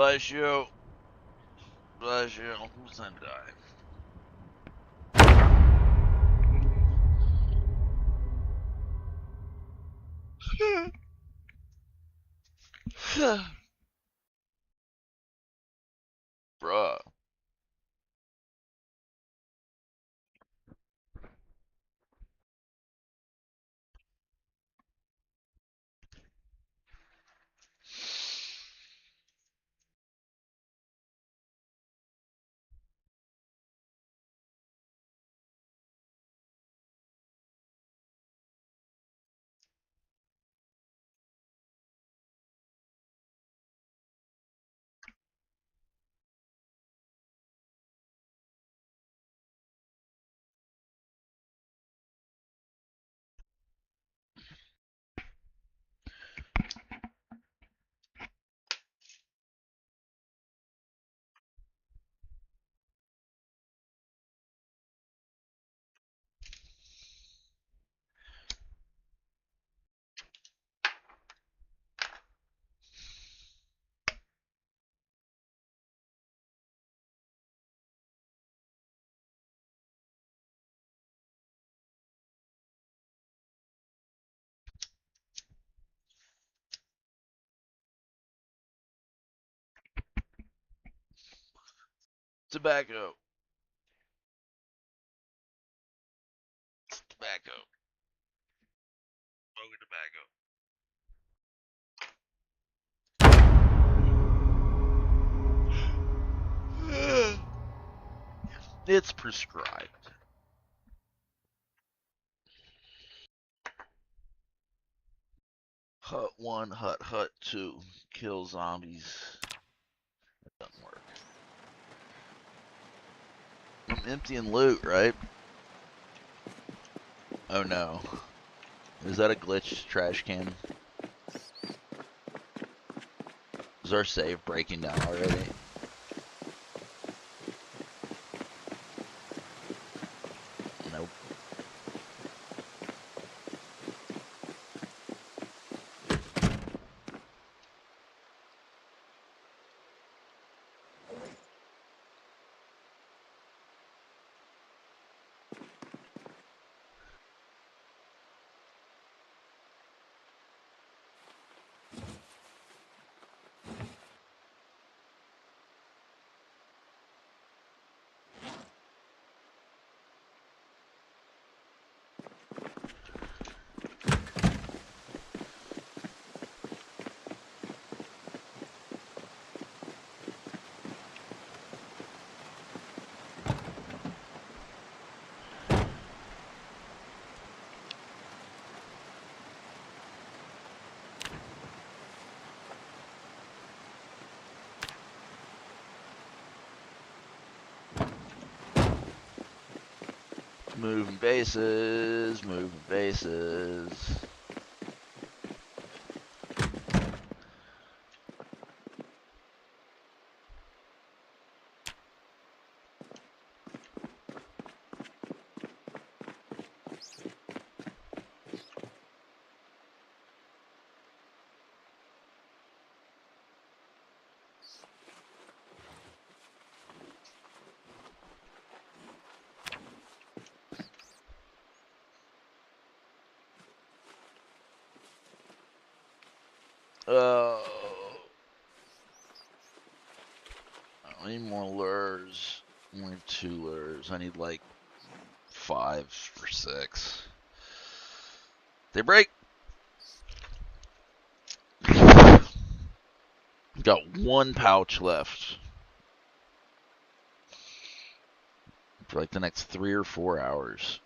Bless you. Bless you. Who's gonna die? Bruh. Tobacco. Tobacco. Smoking tobacco. It's prescribed. Hut 1, Hut 2. Kill zombies. That doesn't work. I'm emptying loot, right? Oh no. Is that a glitched trash can? Is our save breaking down already? Nope. Moving bases, moving bases. I need more lures. Only 2 lures. I need like 5 or 6. They break. Got 1 pouch left. For like the next 3 or 4 hours.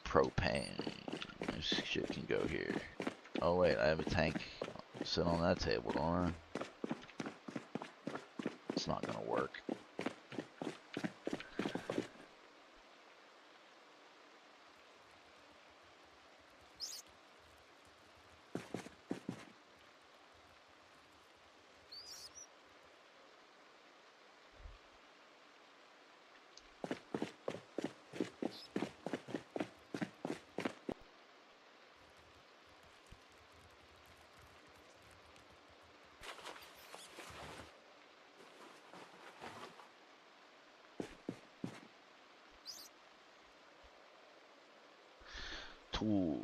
Propane. This shit can go here. Oh wait, I have a tank sit on that table, don't I? It's not gonna work. Tools.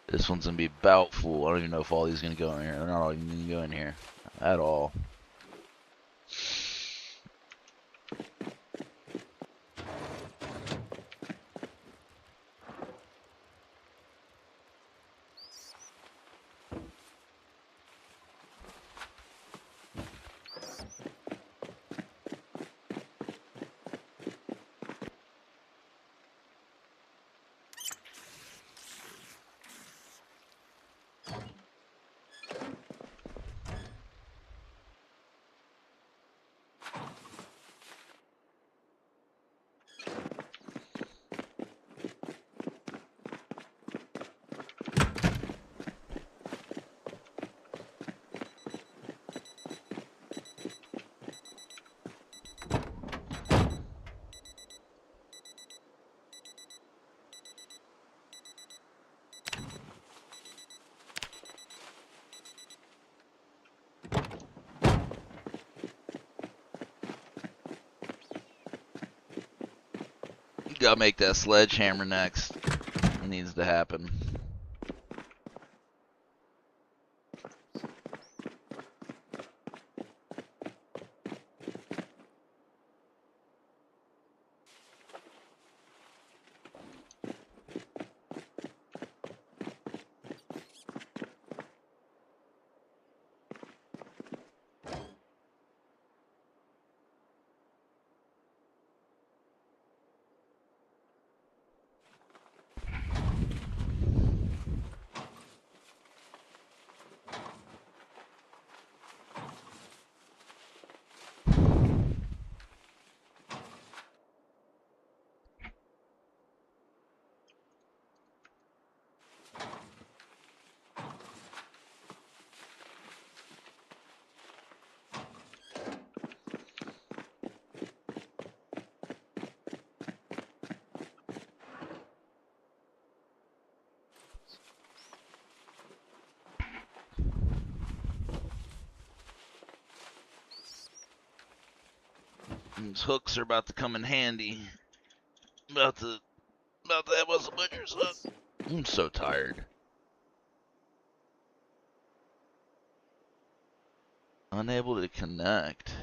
This one's gonna be about full. I don't even know if all these are gonna go in here. They're not all gonna go in here at all. Gotta make that sledgehammer next. It needs to happen. These hooks are about to come in handy. About to have us a butcher's hook. I'm so tired. Unable to connect.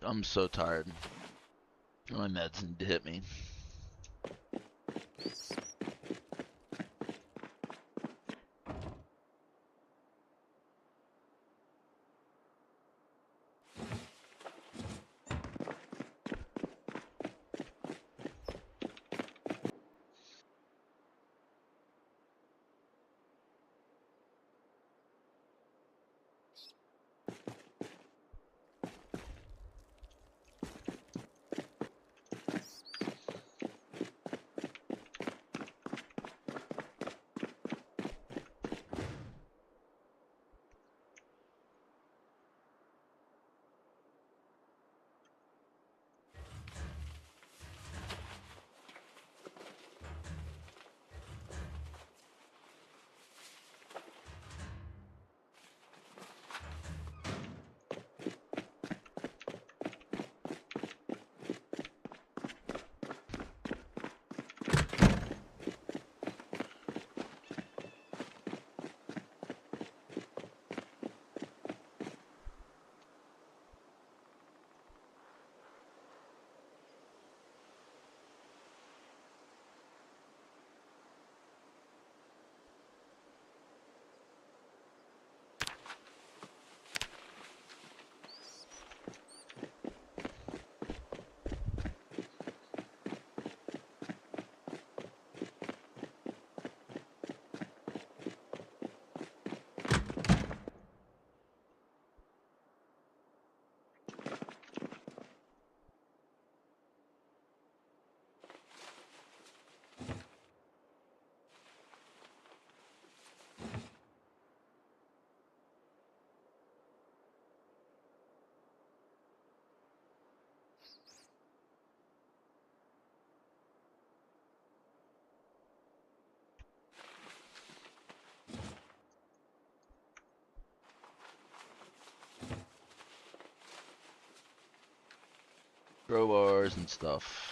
I'm so tired. My meds need to hit me. Crowbars and stuff.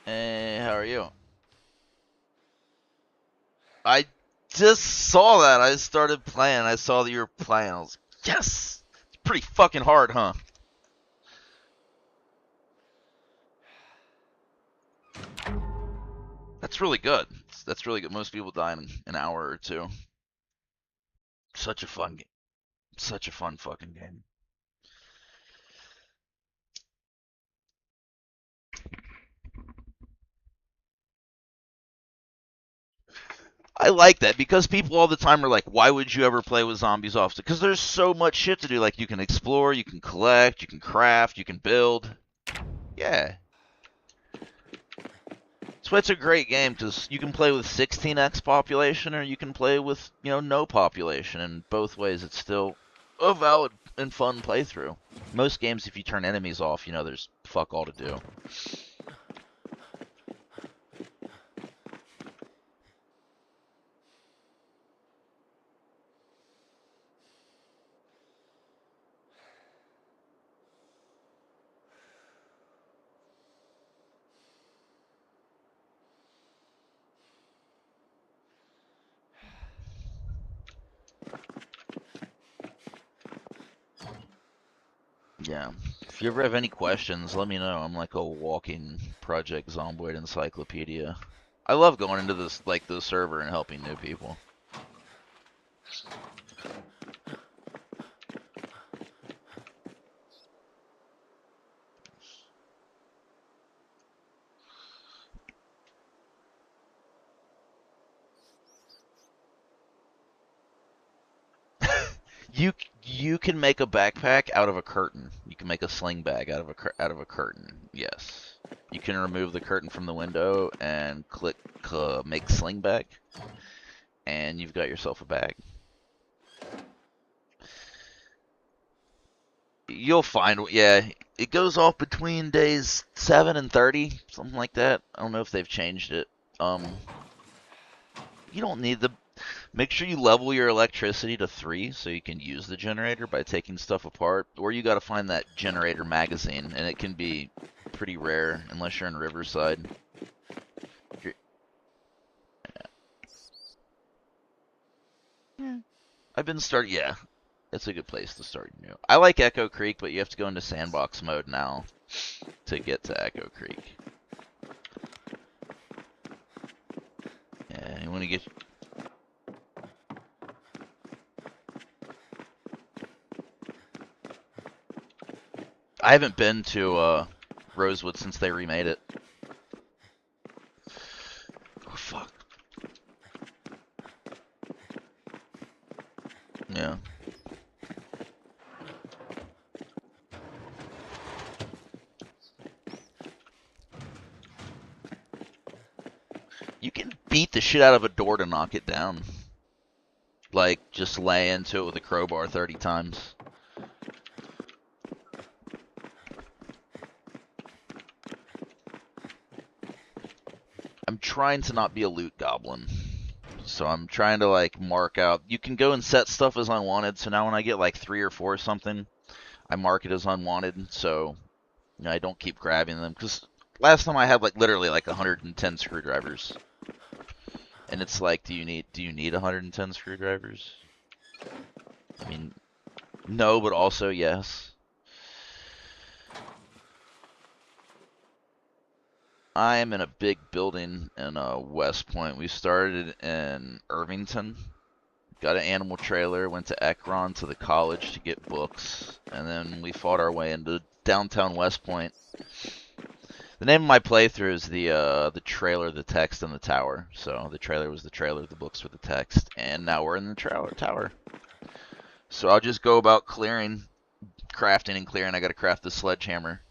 Hey, how are you? I just saw that. I started playing. I saw that you were playing. I was like, yes! It's pretty fucking hard, huh? That's really good. That's really good. Most people die in an hour or two. Such a fun game. Such a fun fucking game. I like that because people all the time are like, why would you ever play with zombies often? Because there's so much shit to do. Like, you can explore, you can collect, you can craft, you can build. Yeah. So it's a great game because you can play with 16x population or you can play with, no population. And both ways, it's still a valid and fun playthrough. Most games, if you turn enemies off, there's fuck all to do. Yeah. If you ever have any questions, let me know. I'm like a walking Project Zomboid encyclopedia. I love going into this, like, the server and helping new people. You can make a backpack out of a curtain. You can make a sling bag out of a curtain. Yes. You can remove the curtain from the window and click make sling bag, and you've got yourself a bag. You'll find, yeah, it goes off between days 7 and 30, something like that. I don't know if they've changed it. You don't need the. Make sure you level your electricity to 3 so you can use the generator by taking stuff apart. Or you got to find that generator magazine, and it can be pretty rare unless you're in Riverside. Yeah. I've been starting. Yeah, it's a good place to start new. I like Echo Creek, but you have to go into sandbox mode now to get to Echo Creek. Yeah, you want to get. I haven't been to Rosewood since they remade it. Oh, fuck. Yeah. You can beat the shit out of a door to knock it down. Like, just lay into it with a crowbar 30 times. I'm trying to not be a loot goblin. So I'm trying to, like, mark out. You can go and set stuff as unwanted, so now when I get, like, 3 or 4 or something, I mark it as unwanted, so you know, I don't keep grabbing them. Because last time I had, like, literally, like, 110 screwdrivers. And it's like, do you need 110 screwdrivers? I mean, no, but also yes. I am in a big building in West Point. We started in Irvington, got an animal trailer, went to Ekron to the college to get books, and then we fought our way into downtown West Point. The name of my playthrough is the trailer, the text, and the tower. So the trailer was the trailer, the books were the text, and now we're in the tower. So I'll just go about clearing, crafting and clearing. I gotta craft the sledgehammer,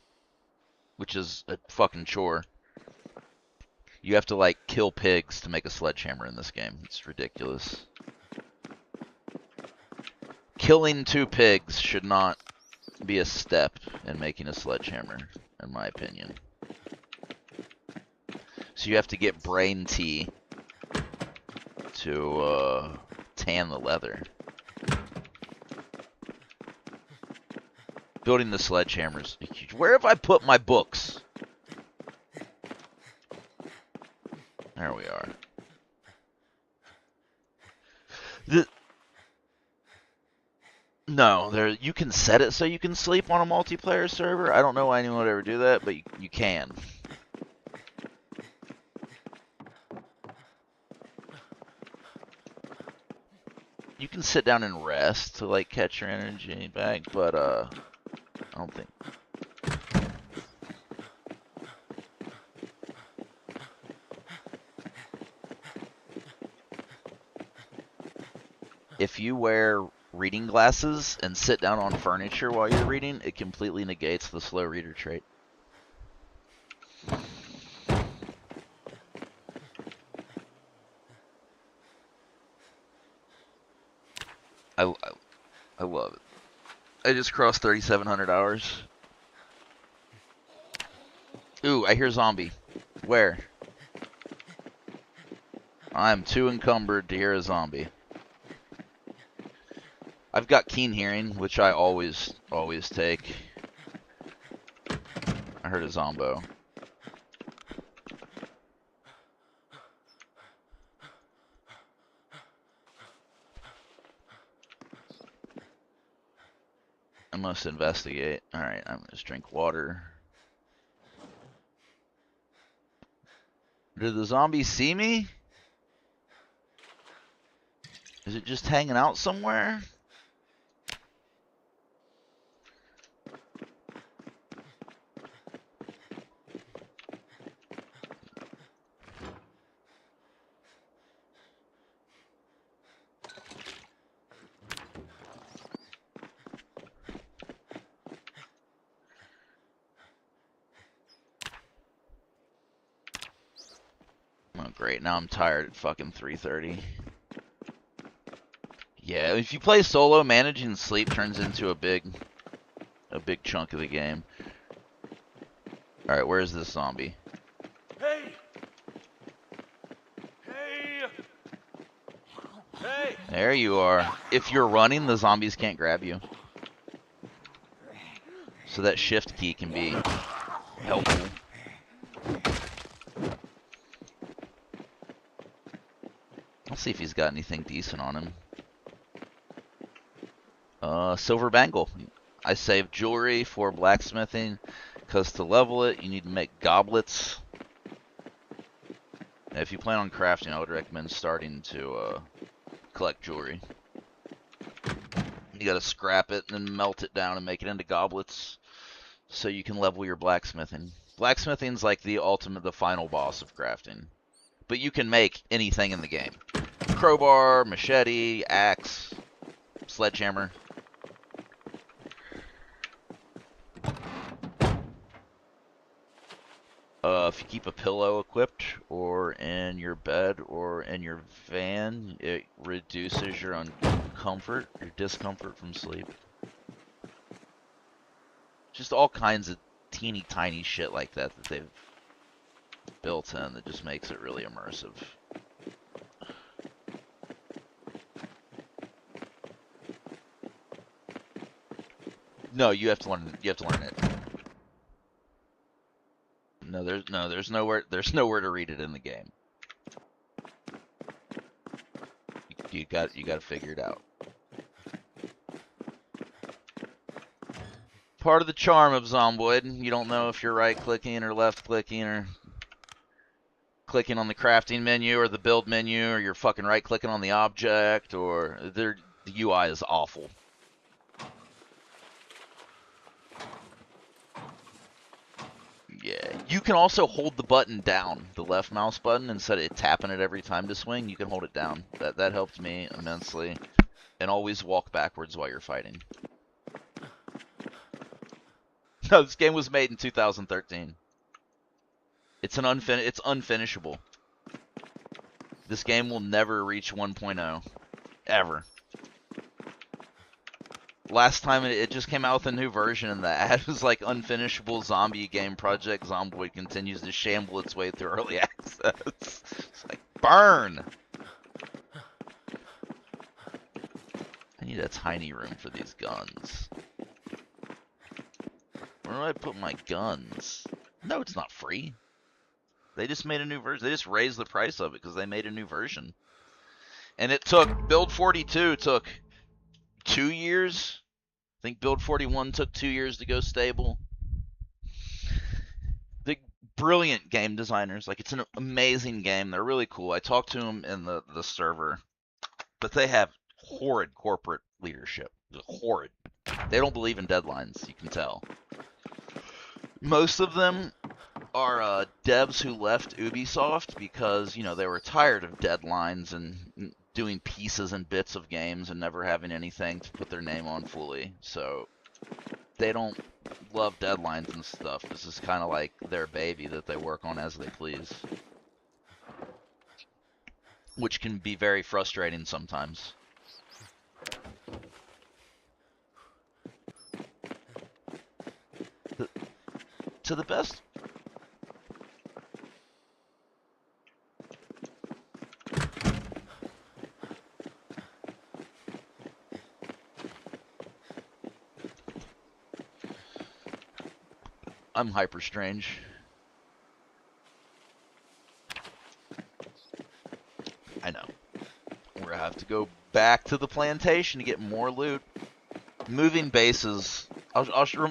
which is a fucking chore. You have to, like, kill pigs to make a sledgehammer in this game. It's ridiculous. Killing 2 pigs should not be a step in making a sledgehammer, in my opinion. So you have to get brain tea to tan the leather. Building the sledgehammers. Where have I put my books? There we are. No, there. You can set it so you can sleep on a multiplayer server. I don't know why anyone would ever do that, but you can. You can sit down and rest to, like, catch your energy back, but I don't think. If you wear reading glasses and sit down on furniture while you're reading, it completely negates the slow reader trait. I love it. I just crossed 3,700 hours. Ooh, I hear zombie. Where? I'm too encumbered to hear a zombie. I've got keen hearing, which I always take. I heard a zombo. I must investigate. Alright, I'm gonna just drink water. Did the zombie see me? Is it just hanging out somewhere? Oh great, now I'm tired at fucking 3:30. Yeah, if you play solo, managing sleep turns into a big big chunk of the game. Alright, where's this zombie? Hey! Hey! Hey! There you are. If you're running, the zombies can't grab you. So that shift key can be helpful. I'll see if he's got anything decent on him. Silver bangle. I saved jewelry for blacksmithing, because to level it, you need to make goblets. And if you plan on crafting, I would recommend starting to collect jewelry. You gotta scrap it and then melt it down and make it into goblets, so you can level your blacksmithing. Blacksmithing's like the ultimate, the final boss of crafting. But you can make anything in the game. Crowbar, machete, axe, sledgehammer. If you keep a pillow equipped, or in your bed, or in your van, it reduces your discomfort from sleep. Just all kinds of teeny tiny shit like that that they've built in that just makes it really immersive. No, you have to learn. You have to learn it. No, there's nowhere to read it in the game. You got to figure it out. Part of the charm of Zomboid, you don't know if you're right-clicking or left-clicking or clicking on the crafting menu or the build menu, or you're fucking right-clicking on the object, or the UI is awful. Yeah, you can also hold the button down, the left mouse button, instead of tapping it every time to swing. You can hold it down. That helped me immensely. And always walk backwards while you're fighting. No, this game was made in 2013. It's unfinishable. This game will never reach 1.0. Ever. Last time it just came out with a new version, and the ad was like, unfinishable zombie game Project Zomboid continues to shamble its way through early access. It's like, burn! I need a tiny room for these guns. Where do I put my guns? No, it's not free. They just made a new version. They just raised the price of it because they made a new version. And it took, Build 42 took 2 years. I think Build 41 took 2 years to go stable. The brilliant game designers. Like, it's an amazing game. They're really cool. I talked to them in the server. But they have horrid corporate leadership. Horrid. They don't believe in deadlines, you can tell. Most of them are devs who left Ubisoft because, you know, they were tired of deadlines and doing pieces and bits of games and never having anything to put their name on fully. So they don't love deadlines and stuff. This is kind of like their baby that they work on as they please, which can be very frustrating sometimes. To the best. I'm hyper strange. I know. We're gonna have to go back to the plantation to get more loot. Moving bases. I'll show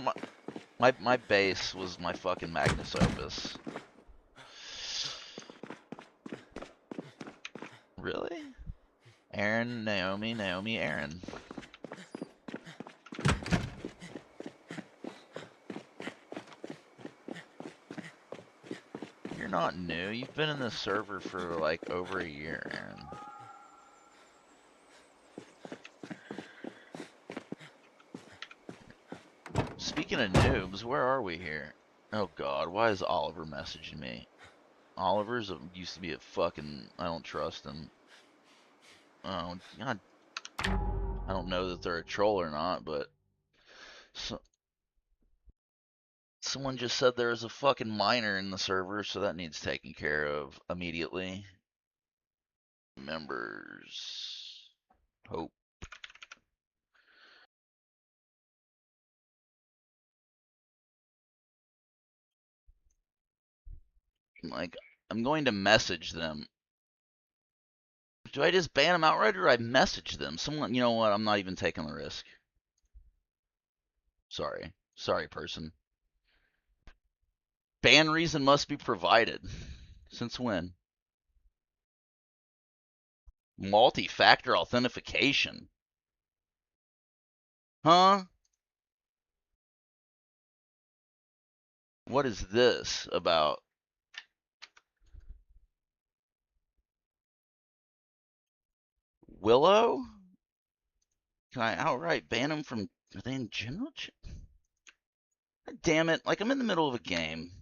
my base was my fucking Magnus Opus. Really? Aaron, Naomi, Aaron. You're not new. You've been in this server for like over a year, Aaron. Speaking of noobs, where are we here? Oh god, why is Oliver messaging me? Oliver's used to be a fucking... I don't trust him. Oh god. I don't know that they're a troll or not, but... Someone just said there is a fucking miner in the server, so that needs taken care of immediately. Members. Hope. Like, I'm going to message them. Do I just ban them outright or do I message them? Someone, you know what? I'm not even taking the risk. Sorry. Sorry, person. Ban reason must be provided. Since when? Multi-factor authentication. Huh? What is this about? Willow? Can I outright ban them from... Are they in general? Damn it. Like, I'm in the middle of a game.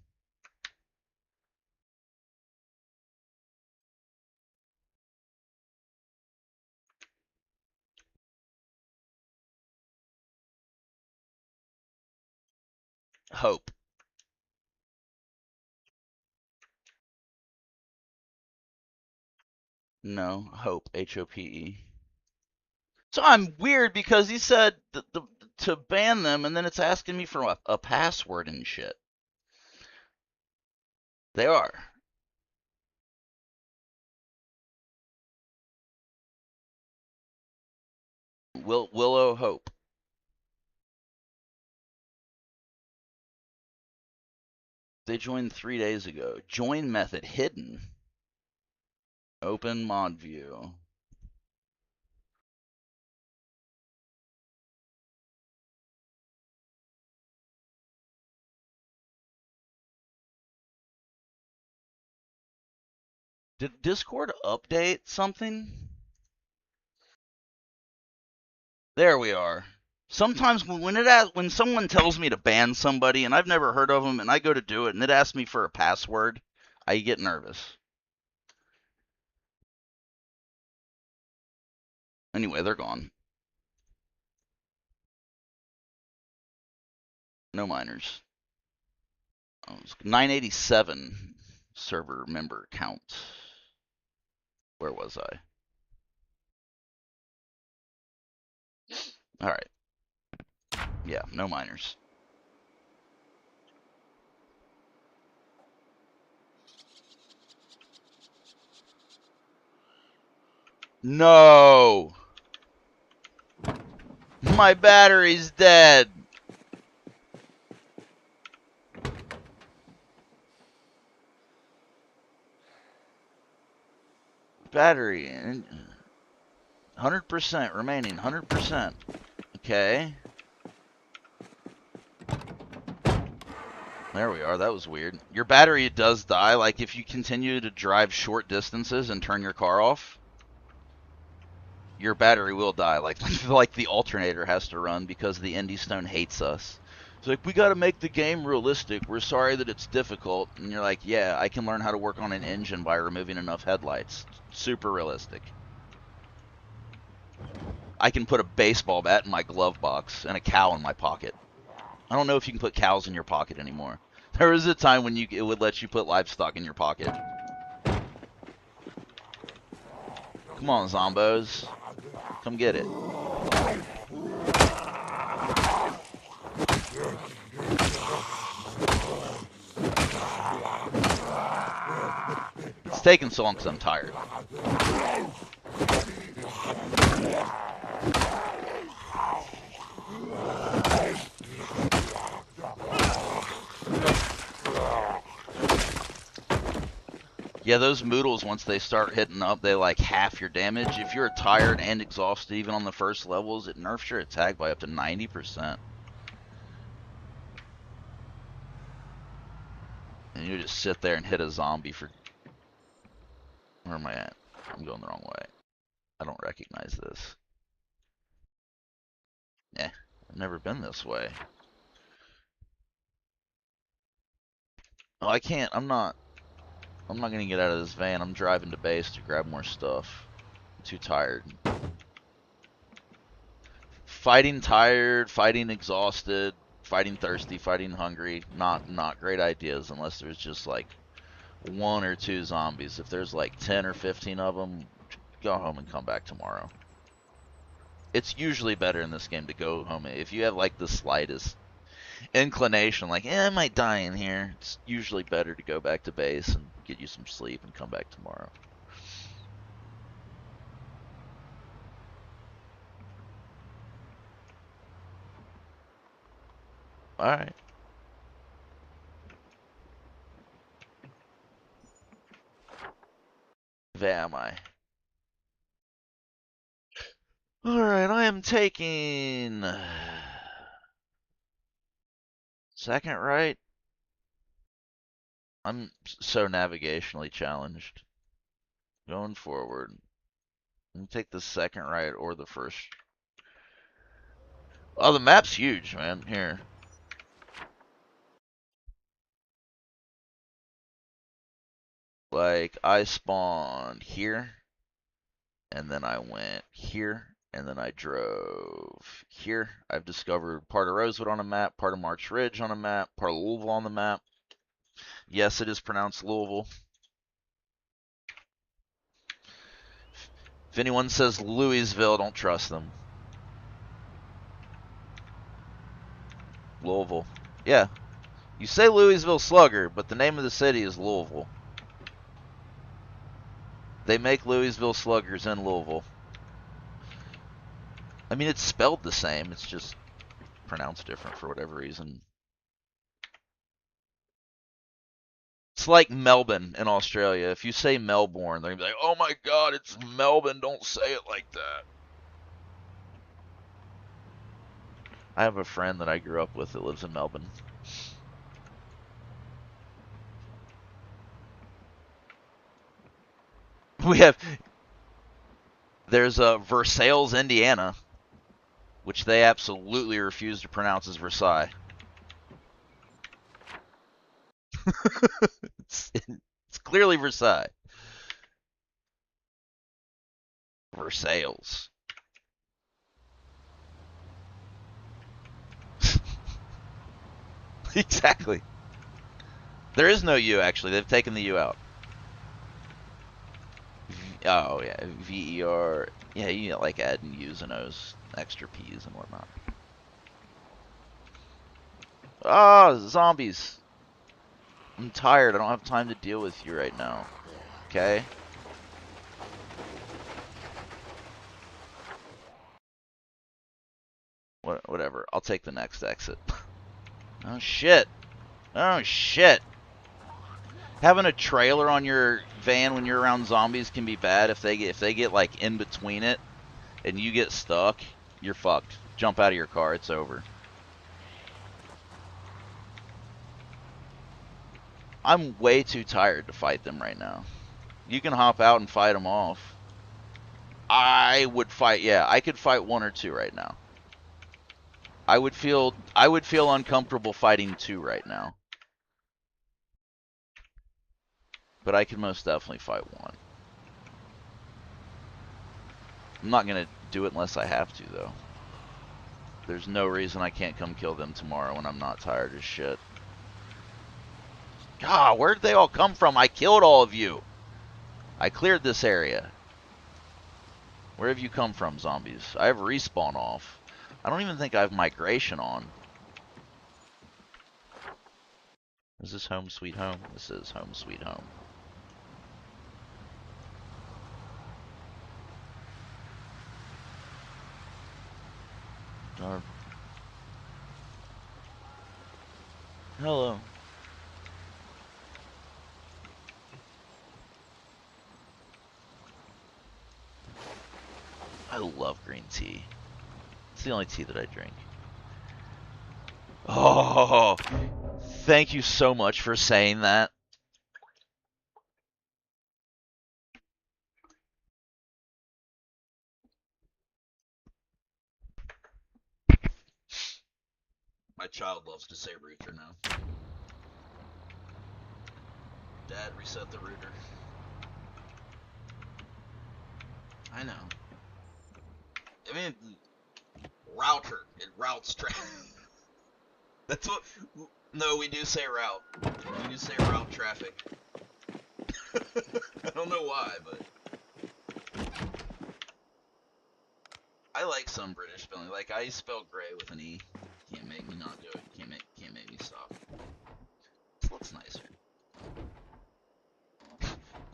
Hope. No, Hope. Hope. So I'm weird because he said to ban them, and then it's asking me for a password and shit. They are. Willow Hope. They joined 3 days ago. Join method hidden. Open mod view. Did Discord update something? There we are. Sometimes when someone tells me to ban somebody and I've never heard of them and I go to do it and it asks me for a password, I get nervous. Anyway, they're gone. No minors. 987 server member count. Where was I? All right. Yeah, no minors. No! My battery's dead! Battery. 100% remaining. 100%. Okay. There we are. That was weird. Your battery does die. Like, if you continue to drive short distances and turn your car off, your battery will die. Like the alternator has to run because the Indy Stone hates us. It's like, we got to make the game realistic. We're sorry that it's difficult. And you're like, yeah, I can learn how to work on an engine by removing enough headlights. Super realistic. I can put a baseball bat in my glove box and a cow in my pocket. I don't know if you can put cows in your pocket anymore. There was a time when it would let you put livestock in your pocket. Come on, zombos. Come get it. It's taking so long because I'm tired. Yeah, those moodles, once they start hitting up, they like half your damage. If you're tired and exhausted, even on the first levels, it nerfs your attack by up to 90%. And you just sit there and hit a zombie for... Where am I at? I'm going the wrong way. I don't recognize this. Eh, I've never been this way. Oh, I can't. I'm not gonna get out of this van. I'm driving to base to grab more stuff. I'm too tired. Fighting tired, fighting exhausted, fighting thirsty, fighting hungry, not great ideas unless there's just like 1 or 2 zombies. If there's like 10 or 15 of them, go home and come back tomorrow. It's usually better in this game to go home. If you have like the slightest inclination, like, I might die in here, it's usually better to go back to base and get you some sleep and come back tomorrow. Alright. Where am I? Alright, I am taking... second right? I'm so navigationally challenged. Going forward. I'm gonna take the second right or the first. Oh, the map's huge, man. Here. Like, I spawned here, and then I went here, and then I drove here. I've discovered part of Rosewood on a map, part of March Ridge on a map, part of Louisville on the map. Yes, it is pronounced Louisville. If anyone says Louisville, don't trust them. Louisville. Yeah. You say Louisville Slugger, but the name of the city is Louisville. They make Louisville Sluggers in Louisville. I mean, it's spelled the same. It's just pronounced different for whatever reason. It's like Melbourne in Australia. If you say Melbourne, they're going to be like, oh my god, it's Melbourne. Don't say it like that. I have a friend that I grew up with that lives in Melbourne. There's Versailles, Indiana, which they absolutely refuse to pronounce as Versailles. it's clearly Versailles. Versailles. Exactly. There is no U, actually. They've taken the U out. Oh, yeah. VER. Yeah, you know, like adding U's and O's, extra P's and whatnot. Oh, zombies. I'm tired. I don't have time to deal with you right now. Okay? Whatever. I'll take the next exit. Oh, shit. Oh, shit. Having a trailer on your van when you're around zombies can be bad if they get like in between it and you get stuck, you're fucked. Jump out of your car, it's over. I'm way too tired to fight them right now. You can hop out and fight them off. I would fight, yeah, I could fight 1 or 2 right now. I would feel uncomfortable fighting 2 right now. But I could most definitely fight 1. I'm not going to do it unless I have to, though. There's no reason I can't come kill them tomorrow when I'm not tired as shit. God, where'd they all come from? I killed all of you. I cleared this area. Where have you come from, zombies? I have respawn off. I don't even think I have migration on. Is this home sweet home? This is home sweet home. Hello. I love green tea. It's the only tea that I drink. Oh, thank you so much for saying that. My child loves to say router now. Dad, reset the router. I know. I mean, router. It routes traffic. That's what. No, we do say route. We do say route traffic. I don't know why, but I like some British spelling. Like I spell gray with an E. Can't make me not do it. Can't make me stop. This looks nicer.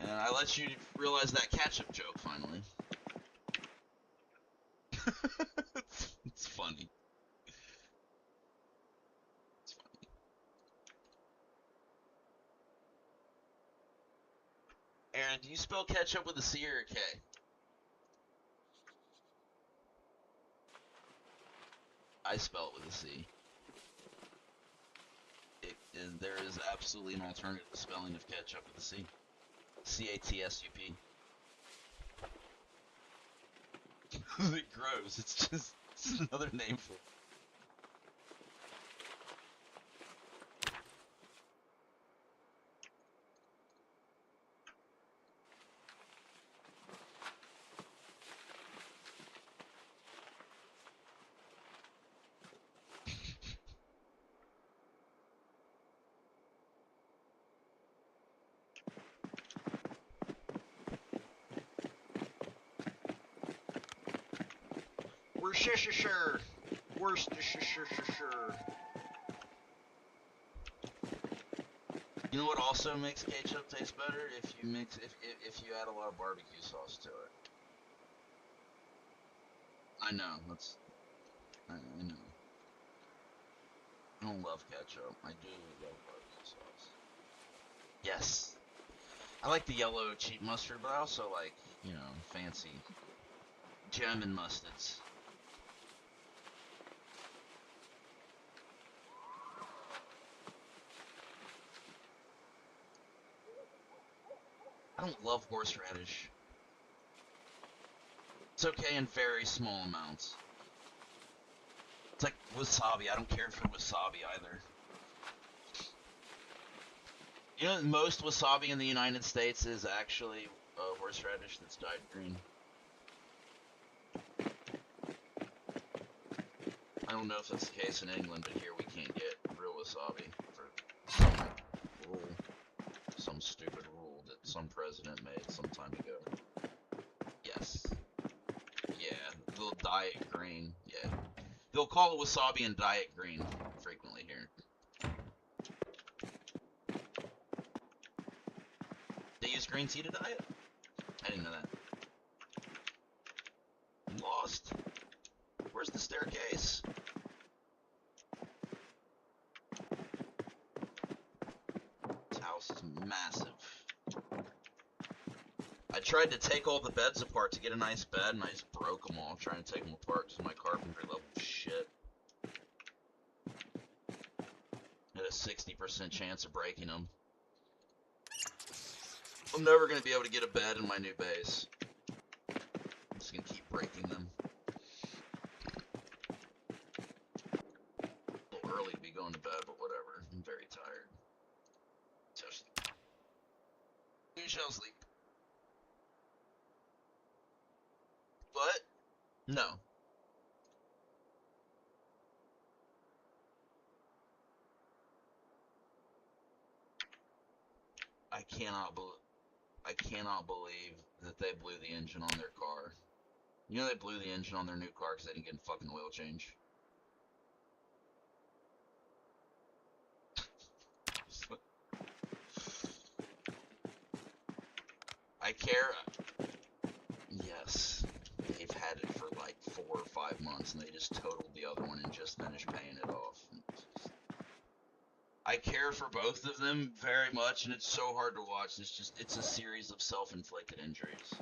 And I let you realize that ketchup joke finally. It's funny. It's funny. Aaron, do you spell ketchup with a C or a K? I spell it with a C. There is absolutely an alternative spelling of ketchup with a C. C-A-T-S-U-P. It grows. It's just another name for it. Worcestershire. Worcestershire. You know what also makes ketchup taste better? If you add a lot of barbecue sauce to it. I know. I know. I don't love ketchup. I do love barbecue sauce. Yes. I like the yellow cheap mustard, but I also like, fancy German mustards. I don't love horseradish. It's okay in very small amounts. It's like wasabi. I don't care for wasabi either. You know, most wasabi in the United States is actually horseradish that's dyed green. I don't know if that's the case in England, but here we can't get real wasabi for some rule, some stupid rule that some president made some time ago. Yes. Yeah, they'll dye it green. Yeah. They'll call it wasabi and dye it green frequently here. They use green tea to dye it? I didn't know that. I'm lost. Where's the staircase? This house is massive. I tried to take all the beds apart to get a nice bed, and I just broke them all trying to take them apart because my carpentry level shit. I had a 60% chance of breaking them. I'm never going to be able to get a bed in my new base. I'm just going to keep breaking them. A little early to be going to bed, but whatever. I'm very tired. So sleep. You shall sleep. But, no. I cannot believe that they blew the engine on their car. You know they blew the engine on their new car because they didn't get a fucking oil change. I care. Yes. They've had it for like 4 or 5 months and they just totaled the other one and just finished paying it off. I care for both of them very much, and it's so hard to watch. It's a series of self-inflicted injuries.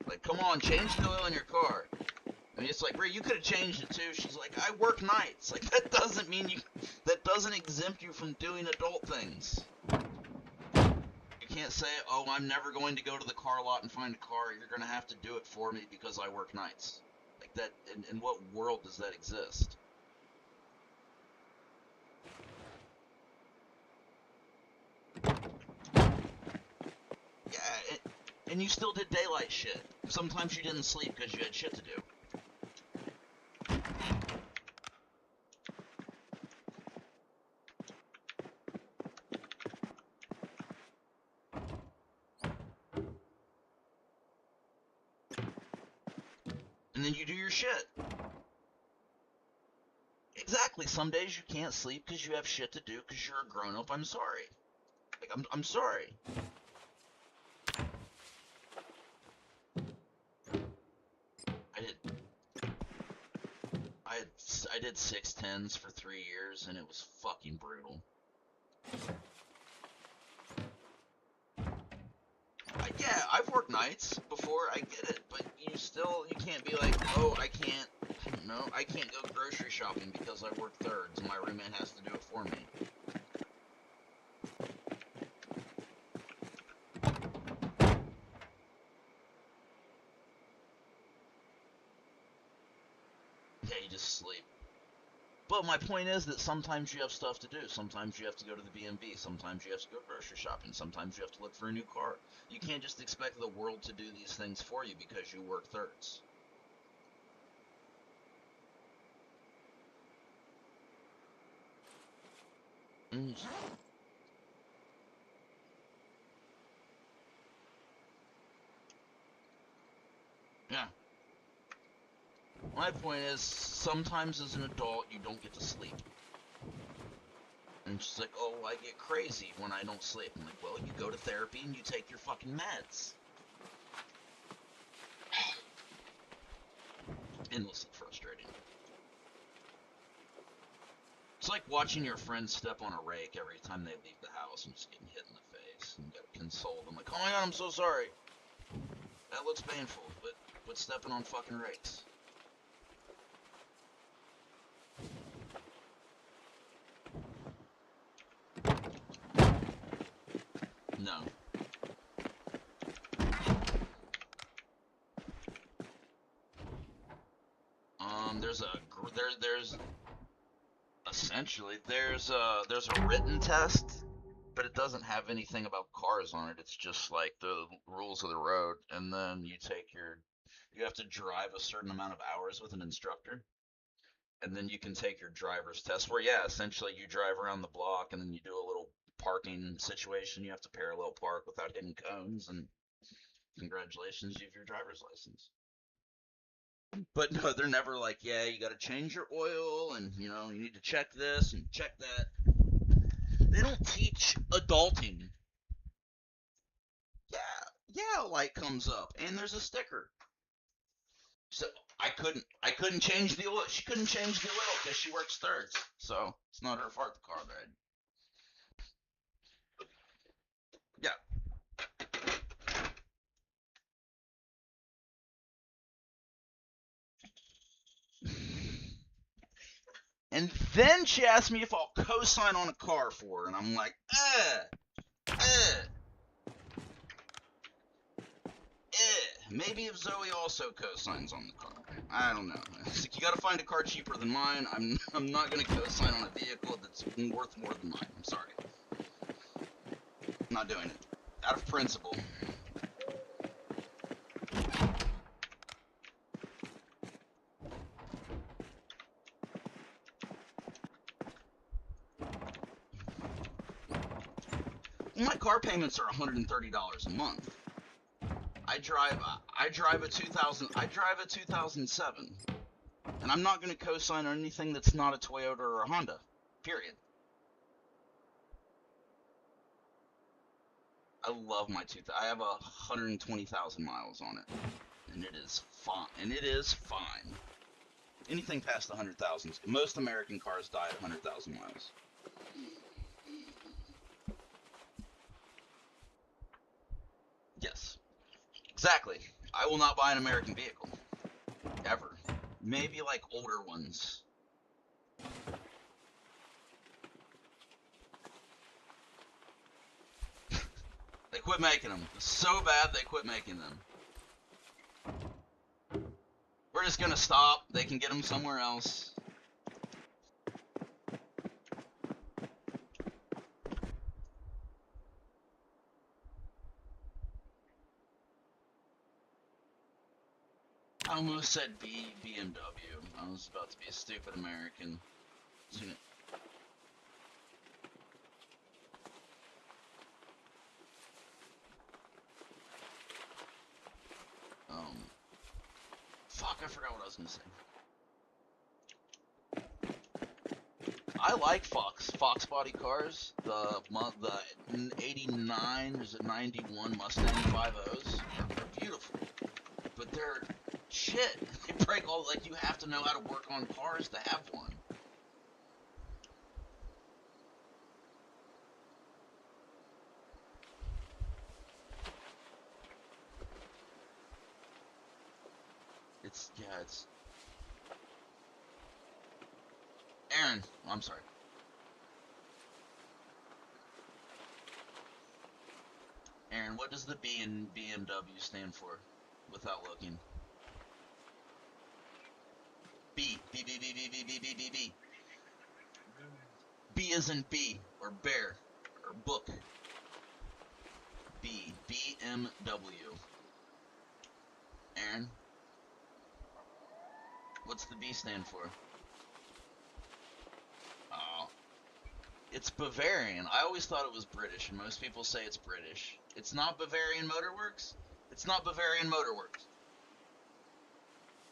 Like, come on, change the oil in your car. I mean, it's like, Ray, you could have changed it too. She's like, I work nights. Like, that doesn't mean that doesn't exempt you from doing adult things. You can't say, oh, I'm never going to go to the car lot and find a car. You're going to have to do it for me because I work nights. Like, that, in what world does that exist? Yeah, and you still did daylight shit. Sometimes you didn't sleep because you had shit to do. And then you do your shit. Exactly. Some days you can't sleep because you have shit to do because you're a grown-up. I'm sorry. Like, I'm sorry. I did 6 10s for 3 years, and it was fucking brutal. Yeah, I've worked nights before, I get it, but you can't be like, oh, I can't go grocery shopping because I work thirds, and my roommate has to do it for me. Yeah, you just sleep. But my point is that sometimes you have stuff to do. Sometimes you have to go to the B&B. Sometimes you have to go grocery shopping. Sometimes you have to look for a new car. You can't just expect the world to do these things for you because you work thirds. Yeah. My point is, sometimes as an adult, you don't get to sleep. And she's like, oh, I get crazy when I don't sleep. I'm like, well, you go to therapy and you take your fucking meds. Endlessly frustrating. It's like watching your friends step on a rake every time they leave the house and just getting hit in the face. And you gotta console them like, oh my god, I'm so sorry. That looks painful, but stepping on fucking rakes. No. There's essentially there's a written test, but it doesn't have anything about cars on it. It's just like the rules of the road, and then you have to drive a certain amount of hours with an instructor, and then you can take your driver's test. Where yeah, essentially you drive around the block, and then you do a little parking situation. You have to parallel park without hitting cones, and congratulations, you have your driver's license. But no, they're never like, yeah, you got to change your oil, and you need to check this and check that. They don't teach adulting. Yeah, a light comes up, and there's a sticker. So I couldn't change the oil. She couldn't change the oil because she works thirds. So it's not her fault the car died. Yeah. And then she asked me if I'll co-sign on a car for her, and I'm like, maybe if Zoe also co-signs on the car. I don't know. It's like, you gotta find a car cheaper than mine. I'm not gonna co-sign on a vehicle that's worth more than mine. I'm sorry. I'm not doing it. Out of principle. My car payments are $130 a month. I drive a 2007, and I'm not going to co-sign on anything that's not a Toyota or a Honda. Period. I love my I have 120,000 miles on it, and it is fine. Anything past 100,000, most American cars die at 100,000 miles. Yes, exactly. I will not buy an American vehicle ever. Maybe like older ones. They quit making them. So bad they quit making them. We're just gonna stop. They can get them somewhere else. I almost said BMW. I was about to be a stupid American. Fuck, I forgot what I was gonna say. I like Fox body cars. The 89, is it 91 Mustang 5.0s are beautiful, but they're shit. They break all, like, you have to know how to work on cars to have one. It's Aaron, I'm sorry. Aaron, what does the B in BMW stand for? Without looking. B. B, B, B, B, B, B, B, B, B. B as in B, or bear, or book. B. BMW. Aaron? What's the B stand for? Oh. It's Bavarian. I always thought it was British, and most people say it's British. It's not Bavarian Motorworks? It's not Bavarian Motorworks.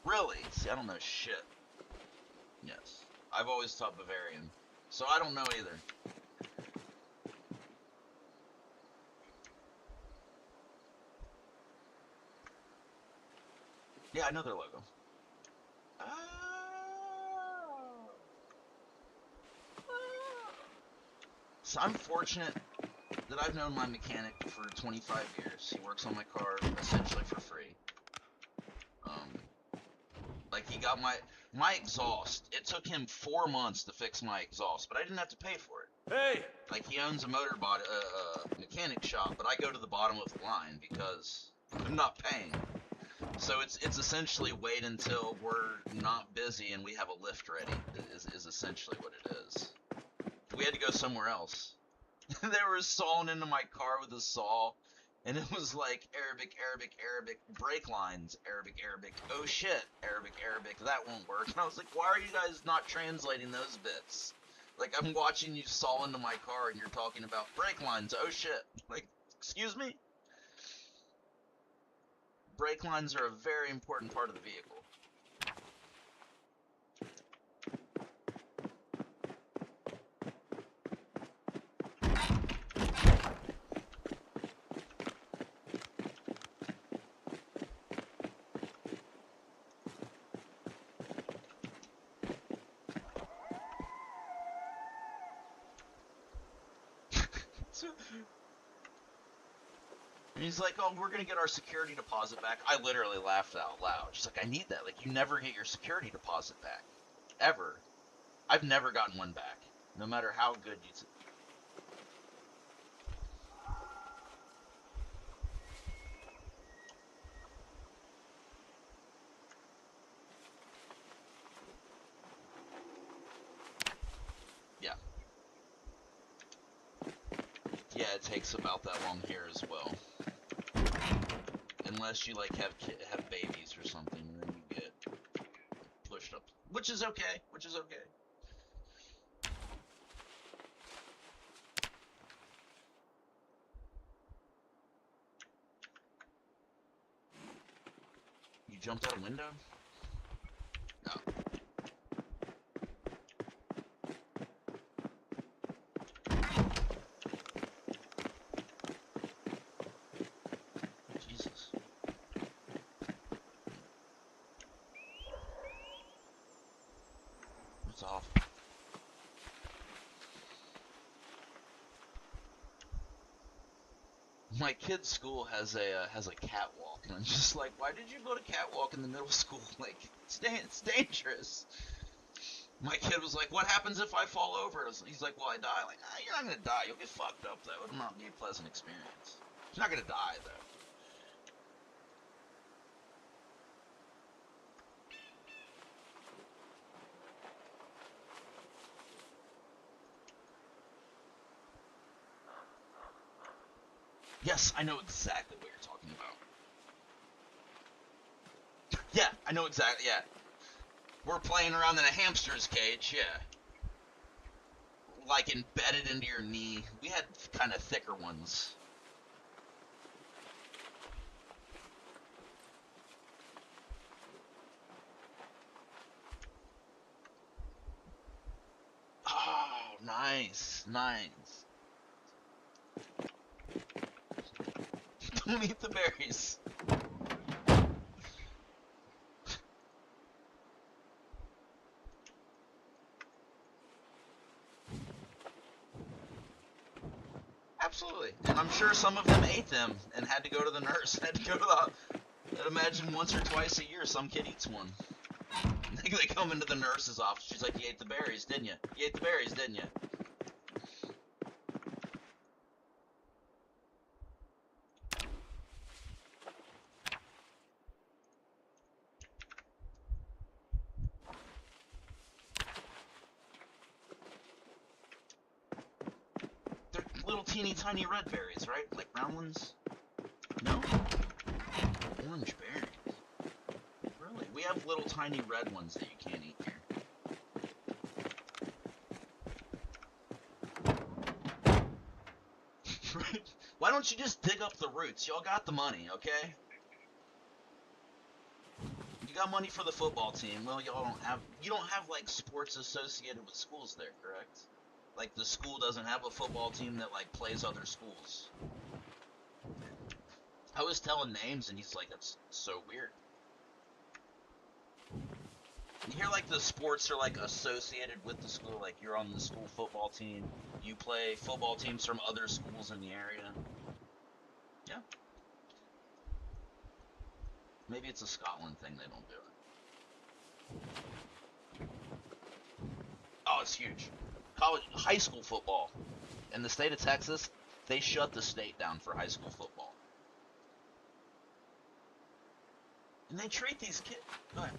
Really? See, I don't know shit. Yes. I've always thought Bavarian. So I don't know either. Yeah, I know their logo. So I'm fortunate that I've known my mechanic for 25 years. He works on my car essentially for free. Like, he got my exhaust. It took him 4 months to fix my exhaust, but I didn't have to pay for it. Hey! Like, he owns a motor body, mechanic shop, but I go to the bottom of the line because I'm not paying. So it's essentially wait until we're not busy and we have a lift ready is essentially what it is. We had to go somewhere else. They were sawing into my car with a saw, and it was like Arabic, Arabic, Arabic, brake lines, Arabic, Arabic, oh shit, Arabic, Arabic, that won't work. And I was like, why are you guys not translating those bits? Like, I'm watching you saw into my car and you're talking about brake lines, oh shit. Like, excuse me? Brake lines are a very important part of the vehicle. And he's like, oh, we're going to get our security deposit back. I literally laughed out loud. She's like, I need that. Like, you never get your security deposit back. Ever. I've never gotten one back. No matter how good you... Yeah. Yeah, it takes about that long here as well. Unless you, like, have babies or something, and then you get pushed up. Which is okay. Which is okay. You jumped out a window? No. Jesus. That's awful. My kid's school has a catwalk, and I'm just like, why did you go to catwalk in the middle school? Like, it's dangerous. My kid was like, what happens if I fall over? He's like, well, I die. Like, you're not gonna die. You'll get fucked up, though. It'll not be a pleasant experience. You're not gonna die, though. Yes, I know exactly what you're talking about. Yeah, I know exactly, yeah. We're playing around in a hamster's cage, yeah. Like, embedded into your knee. We had kind of thicker ones. Eights, nines. Don't eat the berries. Absolutely. And I'm sure some of them ate them and had to go to the nurse. Had to go to the... I'd imagine once or twice a year some kid eats one. They come into the nurse's office. She's like, you ate the berries, didn't you? You ate the berries, didn't you? They're little teeny tiny red berries, right? Like round ones? No? Orange berries. Really? We have little tiny red ones that you can't eat here. Why don't you just dig up the roots? Y'all got the money, okay? You got money for the football team. Well, y'all don't have... You don't have, like, sports associated with schools there, correct? Like, the school doesn't have a football team that, like, plays other schools. I was telling names, and he's like, that's so weird. You hear, like, the sports are, like, associated with the school. Like, you're on the school football team. You play football teams from other schools in the area. Yeah. Maybe it's a Scotland thing they don't do it. Oh, it's huge. High school football. In the state of Texas, they shut the state down for high school football. And they treat these kids... Go ahead.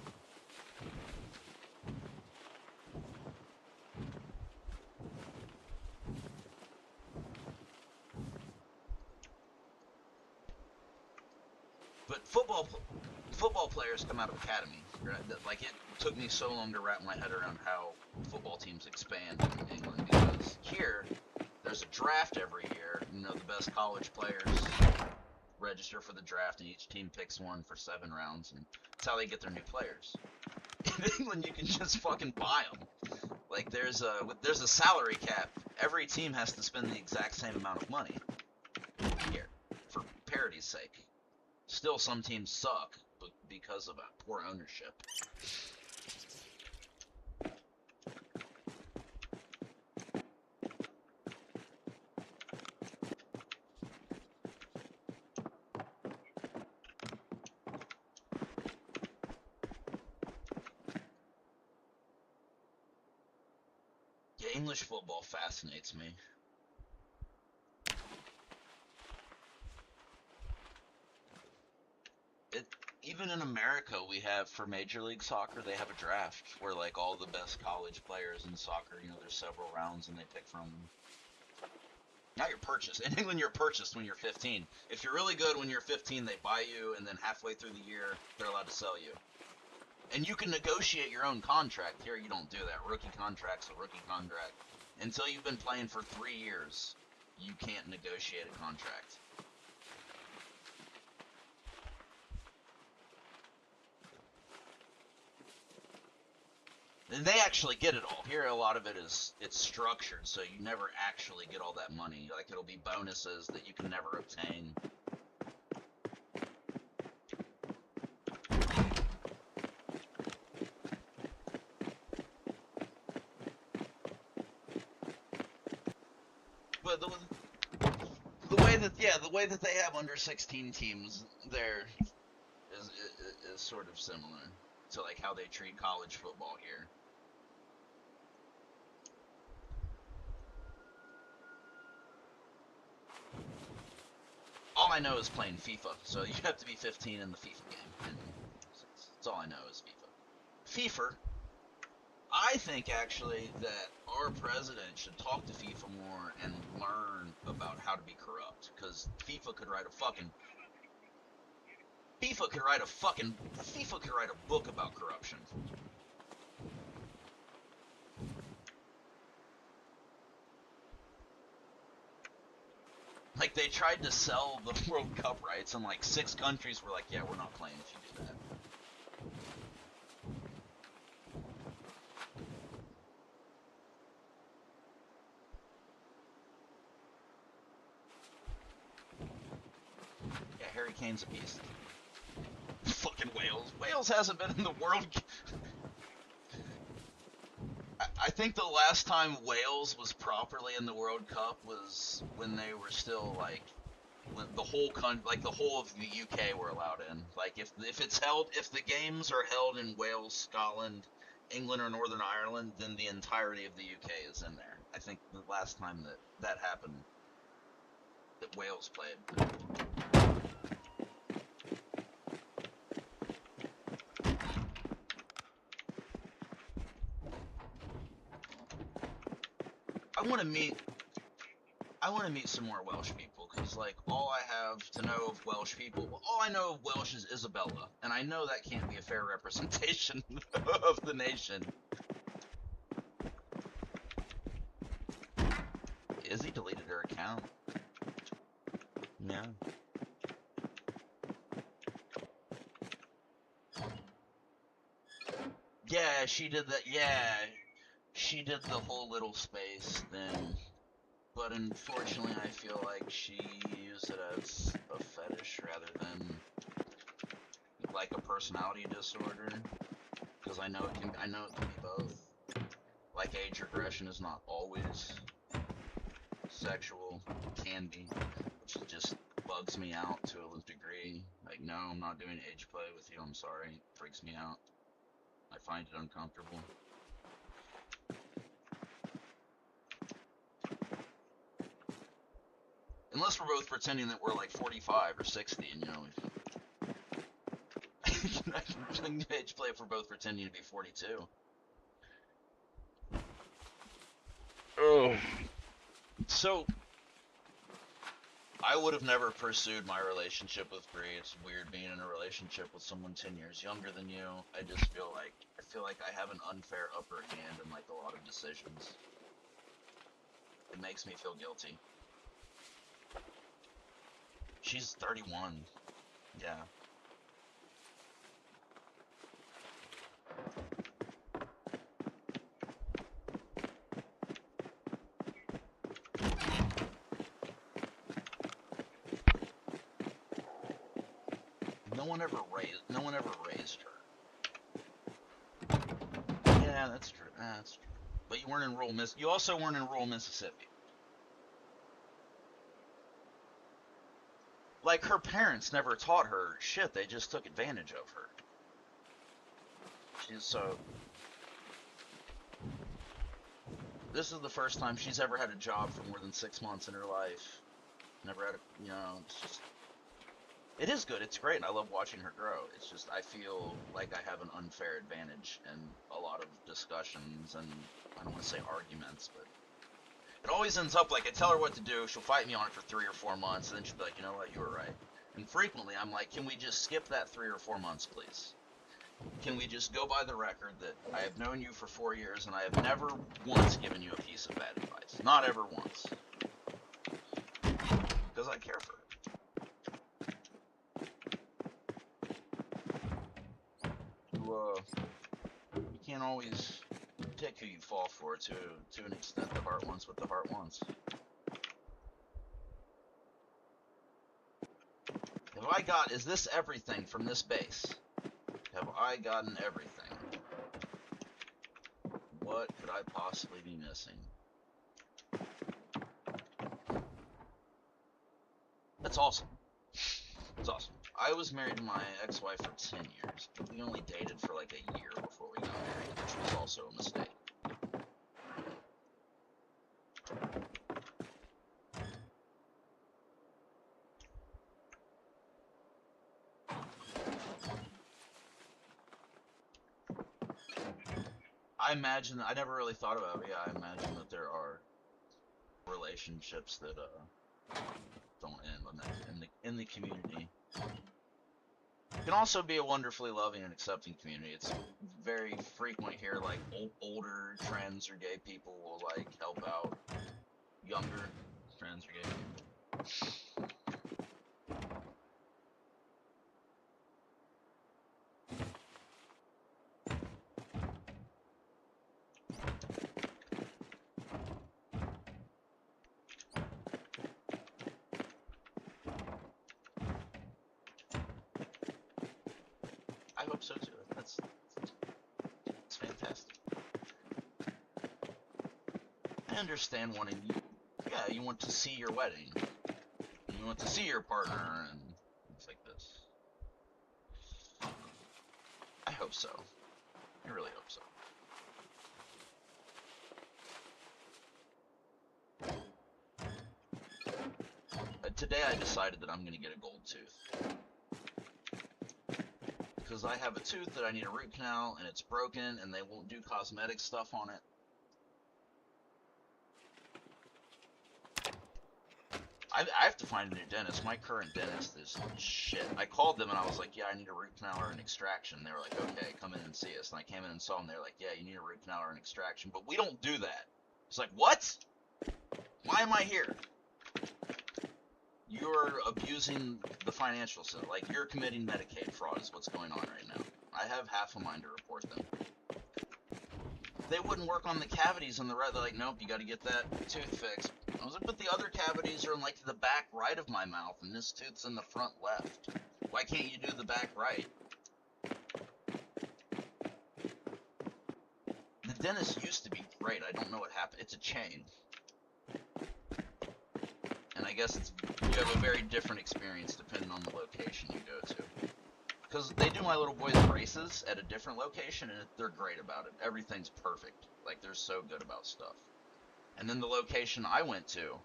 But football players come out of academy, right? Like, it took me so long to wrap my head around how football teams expand in England, because here, there's a draft every year. You know, the best college players register for the draft, and each team picks one for 7 rounds, and that's how they get their new players. In England, you can just fucking buy them. Like, there's a salary cap. Every team has to spend the exact same amount of money here, for parity's sake. Still, some teams suck because of poor ownership. Yeah, English football fascinates me. Even in America, we have, for Major League Soccer, they have a draft where, like, all the best college players in soccer, you know, there's several rounds and they pick from them. Now you're purchased. In England, you're purchased when you're 15. If you're really good when you're 15, they buy you, and then halfway through the year, they're allowed to sell you. And you can negotiate your own contract. Here, you don't do that. Rookie contract's a rookie contract. Until you've been playing for 3 years, you can't negotiate a contract. And they actually get it all. Here, a lot of it is, it's structured, so you never actually get all that money. Like, it'll be bonuses that you can never obtain. But the way that they have under 16 teams there is sort of similar to, like, how they treat college football here. All I know is playing FIFA, so you have to be 15 in the FIFA game, and that's all I know is FIFA. FIFA, I think, actually, that our president should talk to FIFA more and learn about how to be corrupt, because FIFA could write a book about corruption. Like, they tried to sell the World Cup rights, and, like, 6 countries were like, yeah, we're not playing if you do that. Hurricane's a beast. Fucking Wales. Wales hasn't been in the World. I think the last time Wales was properly in the World Cup was when they were still like, when the whole country, like the whole of the UK were allowed in. Like if the games are held in Wales, Scotland, England, or Northern Ireland, then the entirety of the UK is in there. I think the last time that happened, that Wales played. I want to meet some more Welsh people, because like all I have to know of Welsh people, all I know of Welsh is Isabella, and I know that can't be a fair representation of the nation. Izzy deleted her account. Yeah. Yeah, she did that. Yeah, she did the whole little space thing. But unfortunately, I feel like she used it as a fetish rather than like a personality disorder. Because I know it can be both. Like age regression is not always sexual, it can be, which just bugs me out to a degree. Like, no, I'm not doing age play with you. I'm sorry, it freaks me out. I find it uncomfortable. Unless we're both pretending that we're like 45 or 60, and you know, I can age play if we're both pretending to be 42. Oh. So, I would have never pursued my relationship with Bree. It's weird being in a relationship with someone 10 years younger than you. I just feel like I have an unfair upper hand in like a lot of decisions. It makes me feel guilty. She's 31. Yeah. No one ever raised her. Yeah, that's true. That's true. But you weren't in rural You also weren't in rural Mississippi. Like, her parents never taught her shit, they just took advantage of her. She's so... This is the first time she's ever had a job for more than 6 months in her life. Never had a, you know, it's just... It is good, it's great, and I love watching her grow. It's just, I feel like I have an unfair advantage in a lot of discussions, and I don't want to say arguments, but... It always ends up like I tell her what to do, she'll fight me on it for 3 or 4 months, and then she'll be like, you know what, you were right. And frequently I'm like, can we just skip that 3 or 4 months, please? Can we just go by the record that I have known you for 4 years and I have never once given you a piece of bad advice? Not ever once. Because I care for her. You can't always pick who you fall for to an extent. The heart wants what the heart wants. Is this everything from this base? Have I gotten everything? What could I possibly be missing? That's awesome. That's awesome. I was married to my ex-wife for 10 years, but we only dated for like a year before we got married, which was also a mistake. I never really thought about it. Yeah, I imagine that there are relationships that don't end in the community. It can also be a wonderfully loving and accepting community. It's very frequent here, like older trans or gay people will like help out younger trans or gay people. hope so too. That's fantastic. I understand wanting, yeah, you want to see your wedding. You want to see your partner and things like this. I hope so. I really hope so. Today I decided that I'm going to get a gold tooth. Because I have a tooth that I need a root canal, and it's broken, and they won't do cosmetic stuff on it. I have to find a new dentist. My current dentist is shit. I called them and I was like, yeah, I need a root canal or an extraction. They were like, okay, come in and see us. And I came in and saw them. They were like, yeah, you need a root canal or an extraction. But we don't do that. It's like, what? Why am I here? You're abusing the financial system. Like, you're committing Medicaid fraud is what's going on right now. I have half a mind to report them. They wouldn't work on the cavities on the right. They're like, nope, you got to get that tooth fixed. I was like, but the other cavities are in like the back right of my mouth, and this tooth's in the front left. Why can't you do the back right? The dentist used to be great. I don't know what happened. It's a chain. And I guess you have a very different experience depending on the location you go to. Because they do my little boy's braces at a different location, and they're great about it. Everything's perfect. Like, they're so good about stuff. And then the location I went to,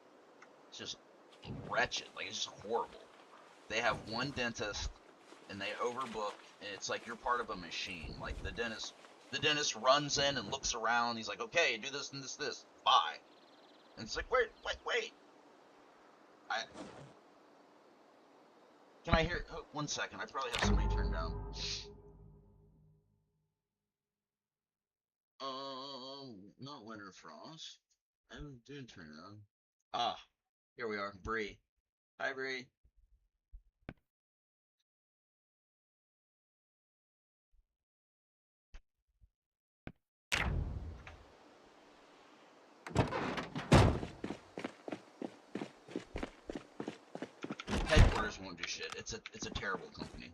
it's just wretched. Like, it's just horrible. They have one dentist, and they overbook, and it's like you're part of a machine. Like, the dentist runs in and looks around. He's like, okay, do this and this. Bye. And it's like, wait. Can I hear? Oh, 1 second. I probably have somebody turned down. Not Winter Frost. I'm doing turn it on. Ah, here we are. Bree. Hi, Bree. Headquarters won't do shit. It's a terrible company.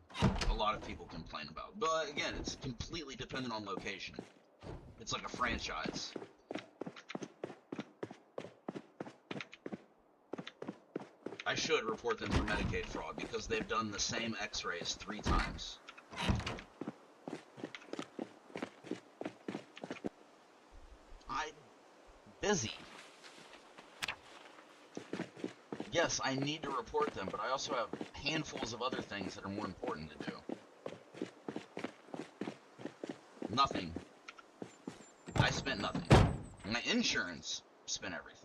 A lot of people complain about. But again, it's completely dependent on location. It's like a franchise. I should report them for Medicaid fraud because they've done the same x-rays 3 times. I'm busy. Yes, I need to report them, but I also have handfuls of other things that are more important to do. Nothing. I spent nothing. My insurance spent everything.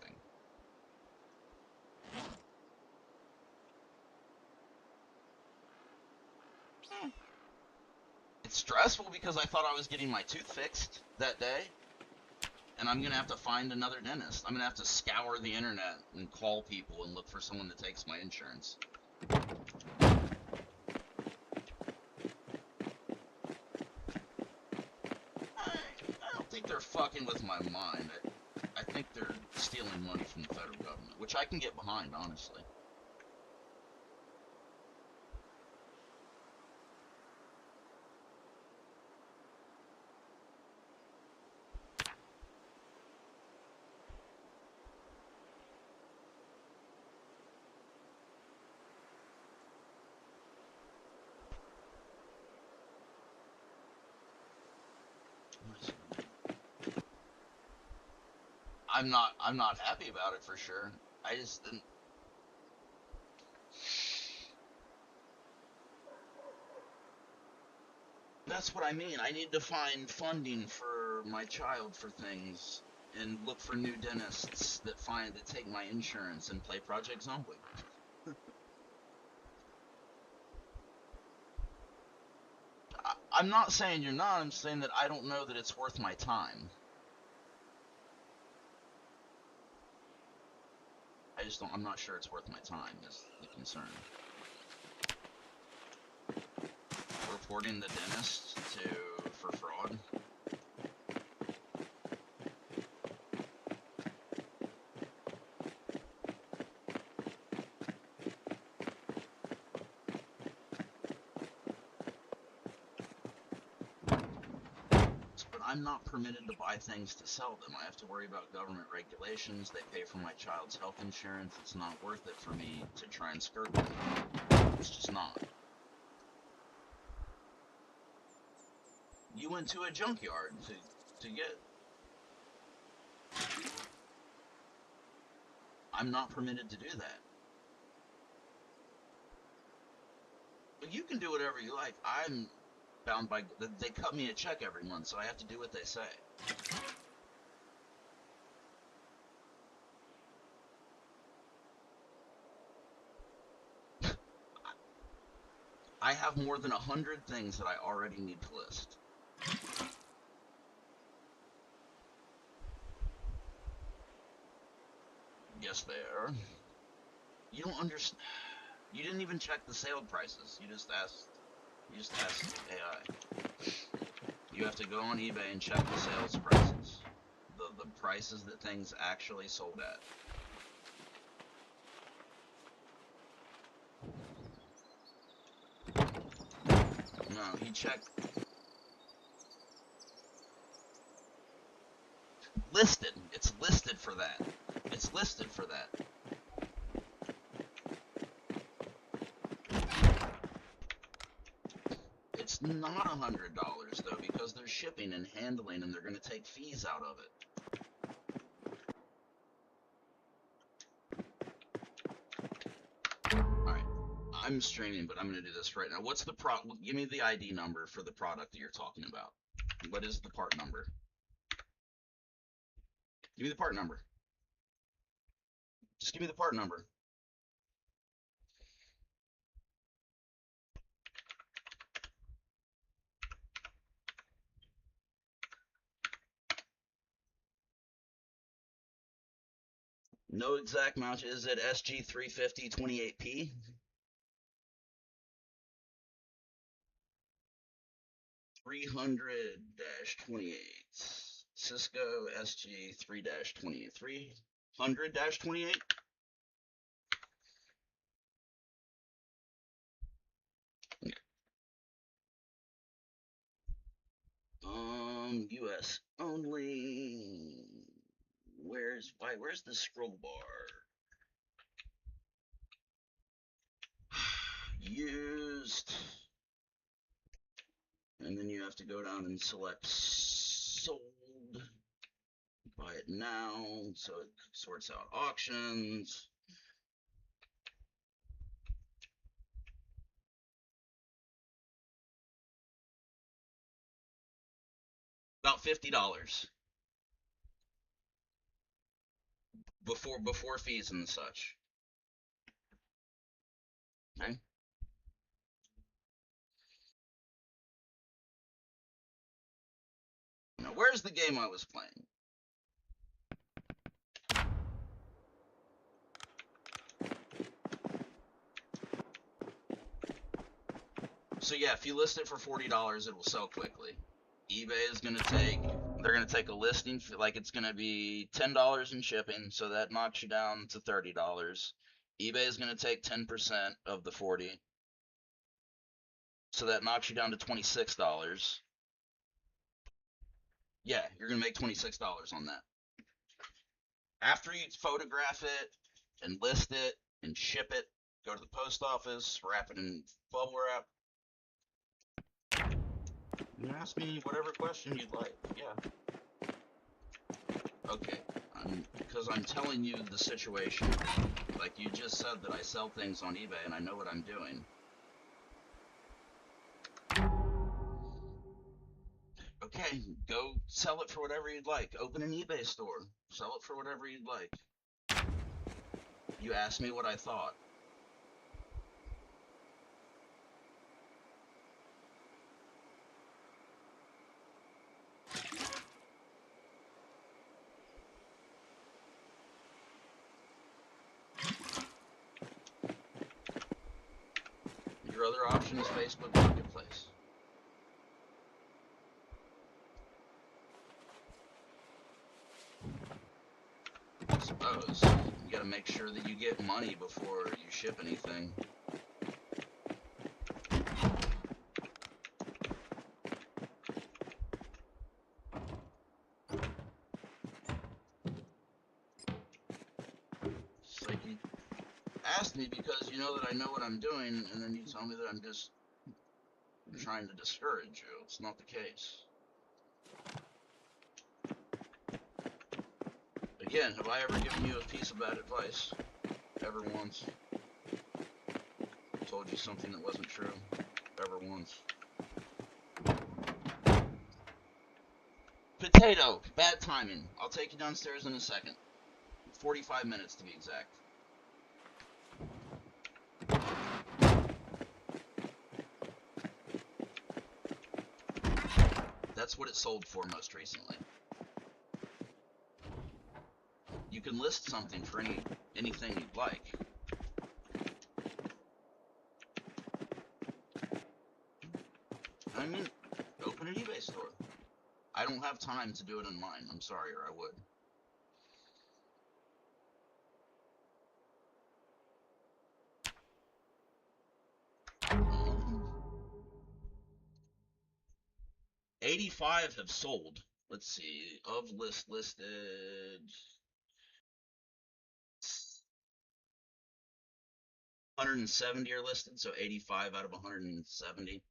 It's stressful because I thought I was getting my tooth fixed that day. And I'm going to have to find another dentist. I'm going to have to scour the internet and call people and look for someone that takes my insurance. I don't think they're fucking with my mind. I think they're stealing money from the federal government, which I can get behind, honestly. I'm not happy about it for sure. I just didn't. That's what I mean. I need to find funding for my child for things and look for new dentists that take my insurance and play Project Zomboid. I'm not saying you're not. I'm saying that I don't know that it's worth my time. I'm not sure it's worth my time is the concern. Reporting the dentist for fraud. I'm not permitted to buy things to sell them. I have to worry about government regulations. They pay for my child's health insurance. It's not worth it for me to try and skirt them. It's just not. You went to a junkyard to get. I'm not permitted to do that. But you can do whatever you like. I'm bound by. They cut me a check every month, so I have to do what they say. I have more than 100 things that I already need to list. Yes, they are. You don't understand. You didn't even check the sale prices. You just asked AI. You have to go on eBay and check the sales prices. The prices that things actually sold at. No, he checked. Listed. It's listed for that. It's listed for that. It's not $100 though, because there's shipping and handling, and they're going to take fees out of it. Alright, I'm streaming, but I'm going to do this right now. What's the give me the ID number for the product that you're talking about. What is the part number? Give me the part number. Just give me the part number. No exact match. Is it SG350 28P? $300-28. Cisco SG 3-28. 300-28. US only. Where's the scroll bar? Used. And then you have to go down and select sold. Buy it now, so it sorts out auctions. About $50 before fees and such. Okay. Now, where's the game I was playing? So yeah, if you list it for $40, it will sell quickly. eBay is they're gonna take a listing fee, like it's gonna be $10 in shipping, so that knocks you down to $30. eBay is gonna take 10% of the 40, so that knocks you down to $26. Yeah, you're gonna make $26 on that. After you photograph it and list it and ship it, go to the post office, wrap it in bubble wrap. You can ask me whatever question you'd like. Yeah. Okay. Because I'm telling you the situation. Like you just said that I sell things on eBay and I know what I'm doing. Okay, go sell it for whatever you'd like. Open an eBay store. Sell it for whatever you'd like. You asked me what I thought. Your other option is Facebook Marketplace. I suppose. You gotta make sure that you get money before you ship anything. past me because you know that I know what I'm doing, and then you tell me that I'm just trying to discourage you. It's not the case. Again, have I ever given you a piece of bad advice? Ever once? Told you something that wasn't true? Ever once? Potato! Bad timing. I'll take you downstairs in a second. 45 minutes to be exact. That's what it sold for most recently. You can list something for anything you'd like. I mean, open an eBay store. I don't have time to do it on mine. I'm sorry, or I would. Um, 85 have sold. Let's see. Of listed. 170 are listed, so 85 out of 170.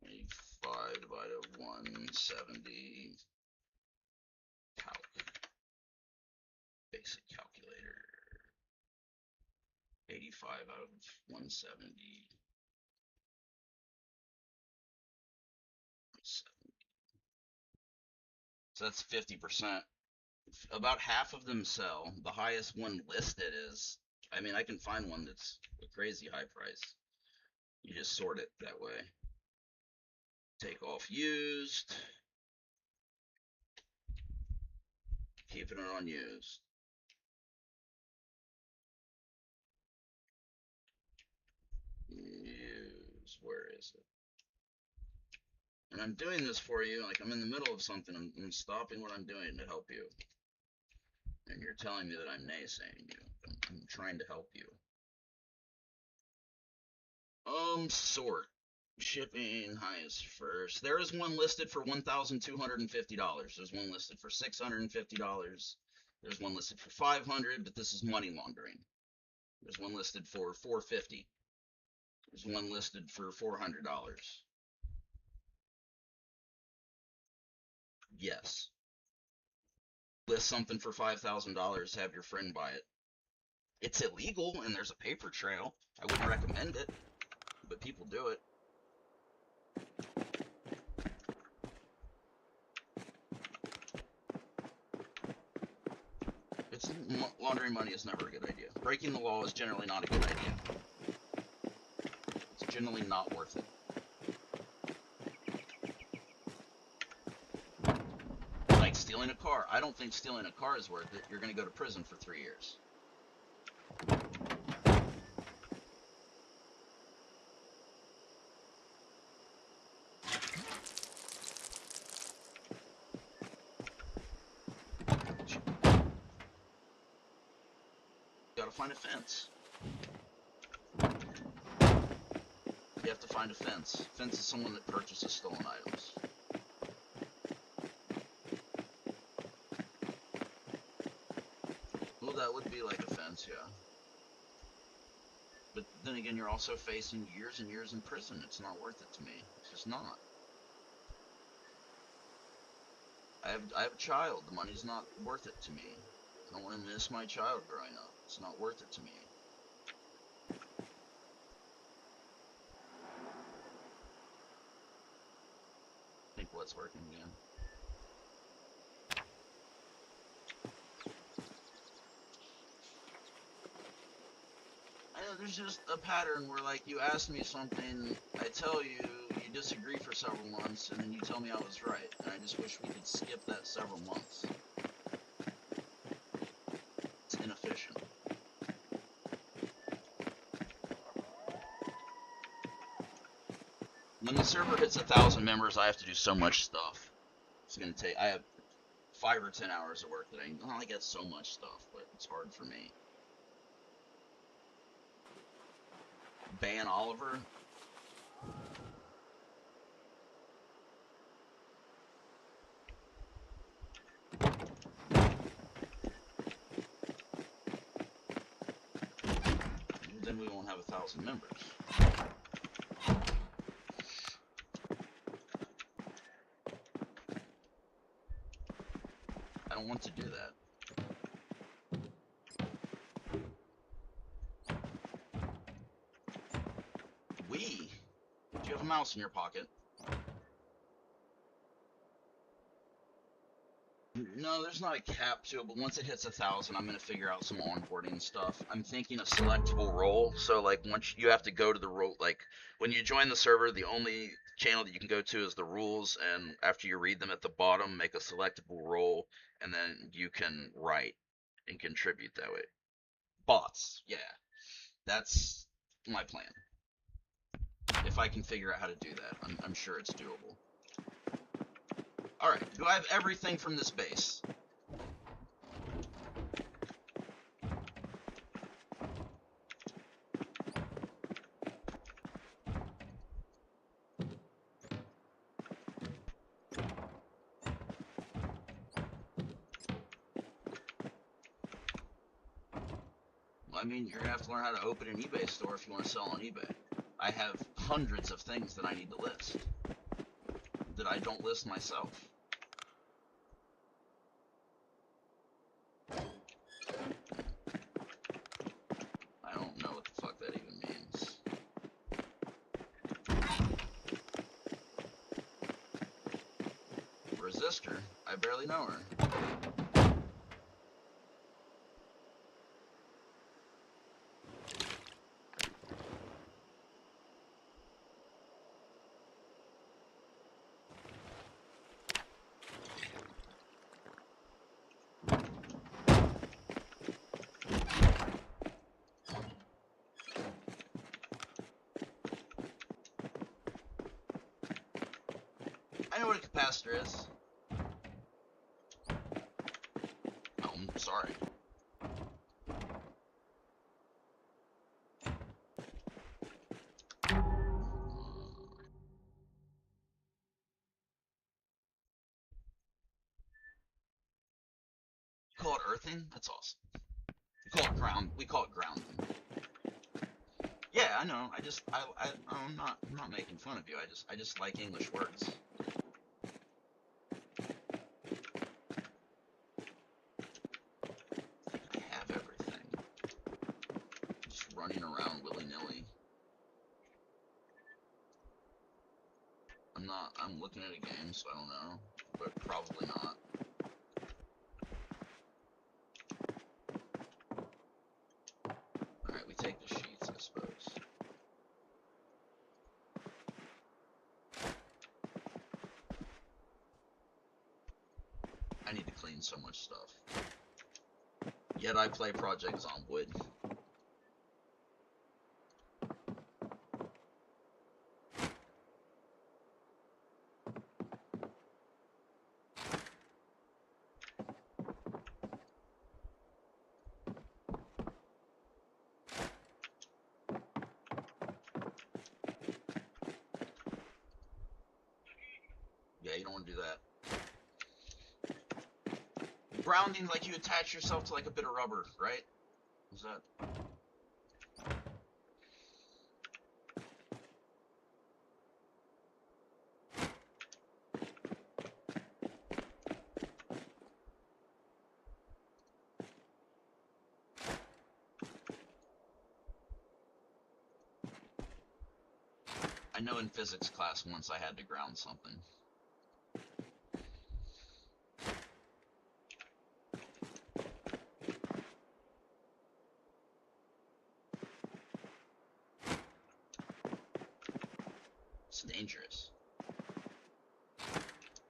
85 divided by 170. Calc. Basic calculator. 85 out of 170. 70. So that's 50%. About half of them sell. The highest one listed is, I mean, I can find one that's a crazy high price. You just sort it that way. Take off used. Keeping it on used. Use. Where is it? And I'm doing this for you, like I'm in the middle of something. I'm stopping what I'm doing to help you. And you're telling me that I'm naysaying you. I'm trying to help you. Sort. Shipping, highest first. There is one listed for $1,250. There's one listed for $650. There's one listed for $500, but this is money laundering. There's one listed for $450. There's one listed for $400. Yes. List something for $5,000, have your friend buy it. It's illegal, and there's a paper trail. I wouldn't recommend it, but people do it. Laundering money is never a good idea. Breaking the law is generally not a good idea. It's generally not worth it. Like stealing a car. I don't think stealing a car is worth it. You're going to go to prison for 3 years. Gotta find a fence. You have to find a fence. Fence is someone that purchases stolen items. Well, that would be like a fence, yeah. But then again, you're also facing years and years in prison. It's not worth it to me. It's just not. I have a child. The money's not worth it to me. I don't want to miss my child growing up. It's not worth it to me. I think what's working again. I know there's just a pattern where, like, you ask me something, I tell you, you disagree for several months, and then you tell me I was right. And I just wish we could skip that several months. It's inefficient. When the server hits 1,000 members, I have to do so much stuff. It's gonna take. I have 5 or 10 hours of work that I get so much stuff, but it's hard for me. Ban Oliver. 1,000 members. I don't want to do that. Do you have a mouse in your pocket? No, there's not a cap to it, but once it hits 1,000, I'm gonna figure out some onboarding stuff. I'm thinking a selectable role, so like once you have to go to the role, like when you join the server, the only channel that you can go to is the rules, and after you read them at the bottom, make a selectable role, and then you can write and contribute that way. Bots, yeah, that's my plan. If I can figure out how to do that, I'm sure it's doable. Alright, do I have everything from this base? Well, I mean, you're gonna have to learn how to open an eBay store if you want to sell on eBay. I have hundreds of things that I need to list that I don't list myself. I don't know what the fuck that even means. Resistor? I barely know her. I know what a capacitor is. Oh, I'm sorry. You call it earthing? That's awesome. We call it ground. We call it grounding. Yeah, I know. I'm not making fun of you. I just like English words. I have everything. Just running around willy-nilly. I'm looking at a game, so I don't know. But probably not. Alright, we take the sheets, I suppose. I need to clean so much stuff. Yet I play Project Zomboid. Yeah, you don't want to do that. Grounding, like you attach yourself to like a bit of rubber, right? Is that... I know in physics class once I had to ground something. It's dangerous.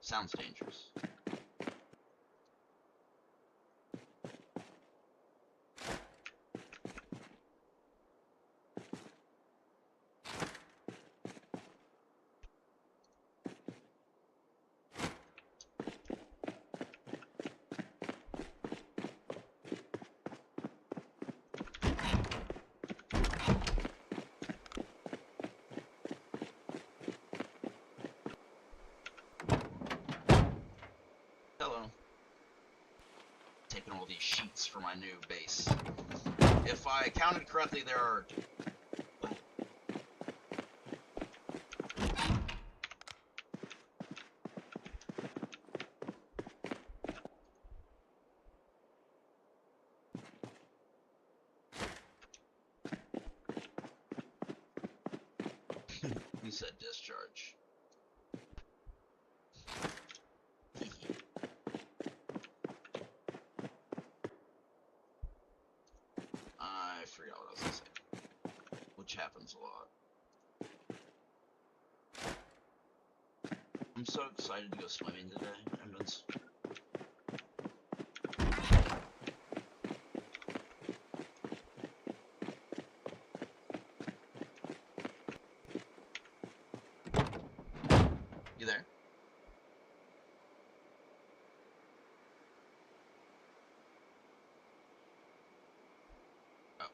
Sounds dangerous. Hello. Taking all these sheets for my new base. If I counted correctly, there are He said discharge. I forgot what I was gonna say. Which happens a lot. I'm so excited to go swimming today. You there? Oh.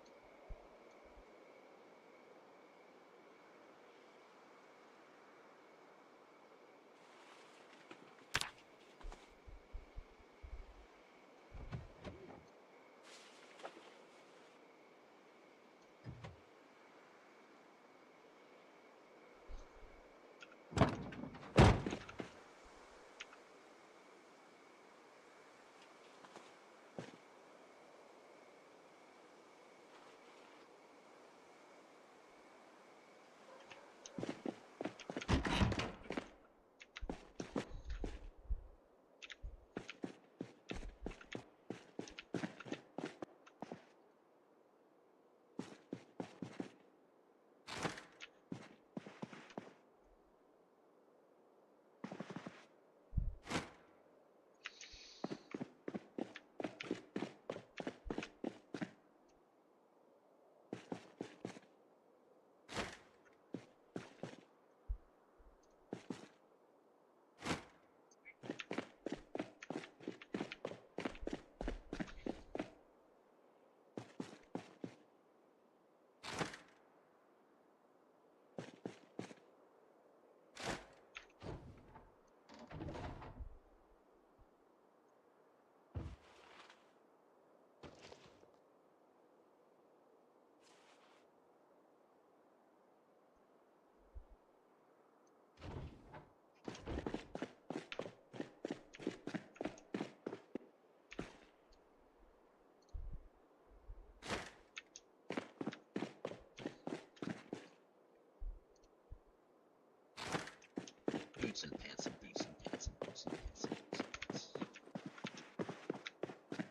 Boots and pants and boots and pants and boots and pants and boots and pants.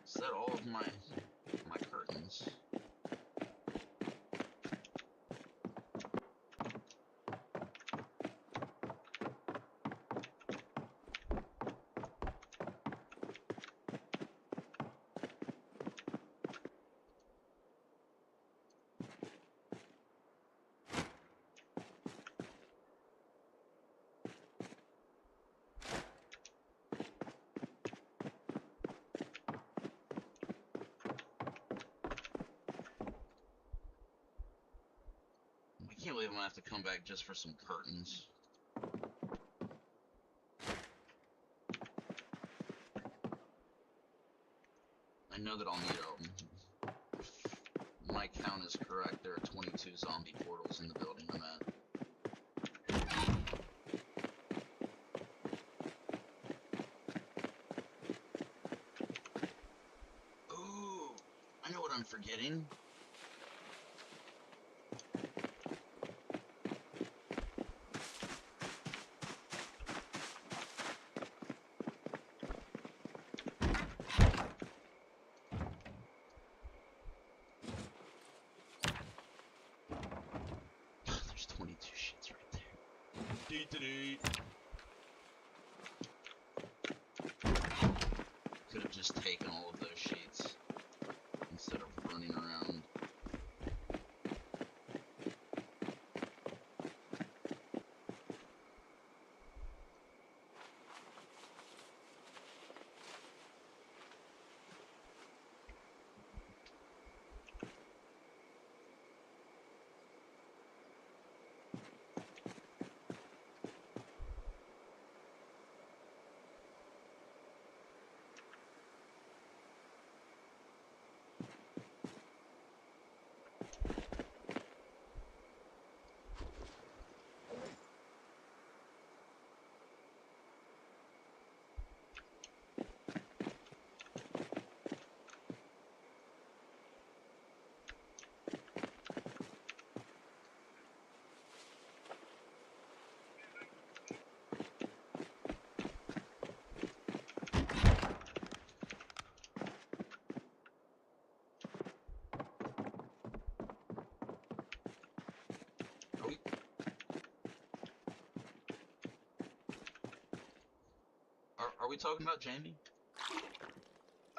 Is that all of my curtains? I can't believe I'm gonna have to come back just for some curtains. I know that I'll need them. If my count is correct, there are 22 zombie portals in the building I'm at. Ooh, I know what I'm forgetting. There's 22 shits right there. Could have just taken all of those sheets instead of running around. Are we talking about Jamie?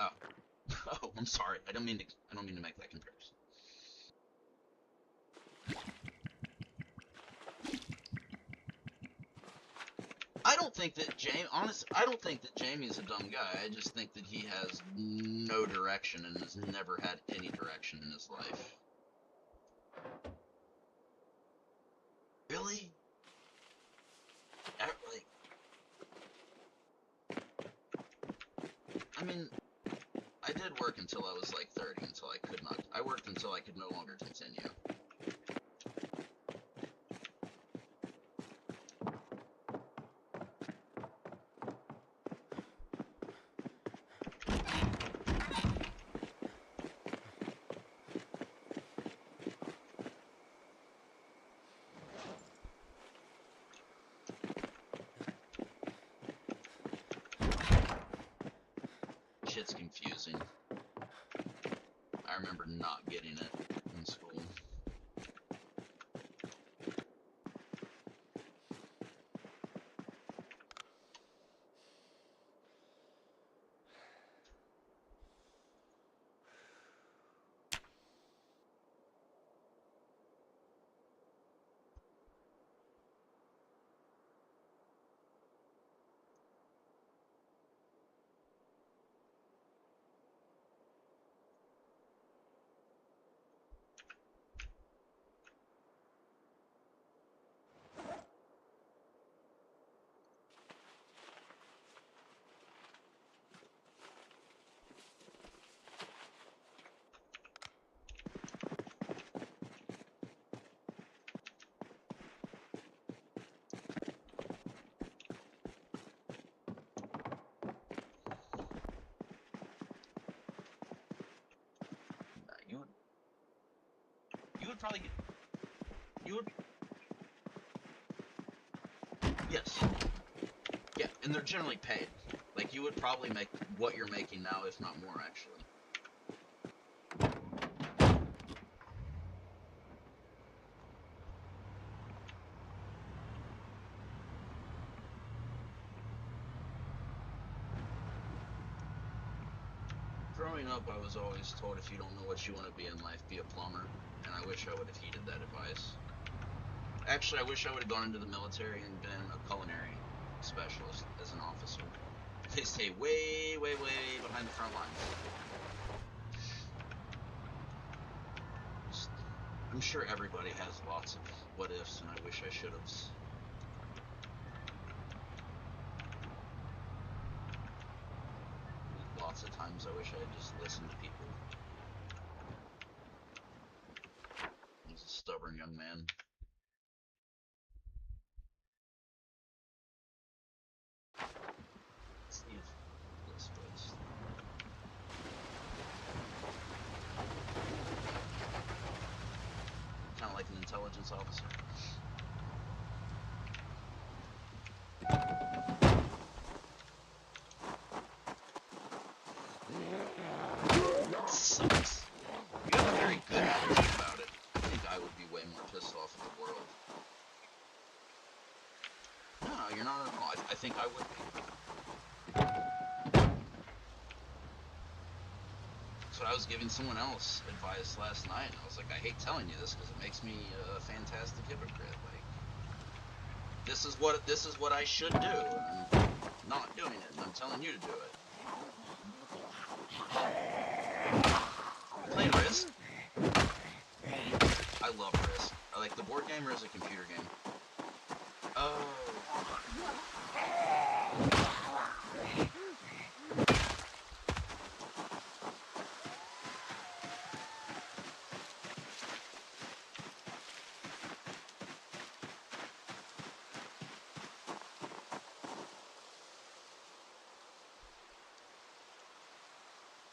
Oh. Oh, I'm sorry. I don't mean to make that comparison. I don't think that Jamie's a dumb guy. I just think that he has no direction and has never had any direction in his life. Really? Like, I mean, I did work until I was like 30, until I could not. I worked until I could no longer continue. Shit's confusing. I remember not getting it in school. You would probably get, you would, yes, yeah, and they're generally paid. Like, you would probably make what you're making now, if not more, actually. Growing up, I was always told, if you don't know what you want to be in life, be a plumber, and I wish I would have heeded that advice. Actually, I wish I would have gone into the military and been a culinary specialist as an officer. They stay way, way, way behind the front lines. I'm sure everybody has lots of what ifs, and I wish I should have. Lots of times I wish I had just listened to people. I was a stubborn young man. Let's see if this was. Kind of like an intelligence officer. It sucks. You have a very good attitude about it. I think I would be way more pissed off at the world. No, you're not at all. I think I would be. So I was giving someone else advice last night, and I was like, I hate telling you this because it makes me a fantastic hypocrite. Like, this is what I should do, and I'm not doing it, and I'm telling you to do it. Play Risk. I love Risk. I like the board game, or is it a computer game? Oh.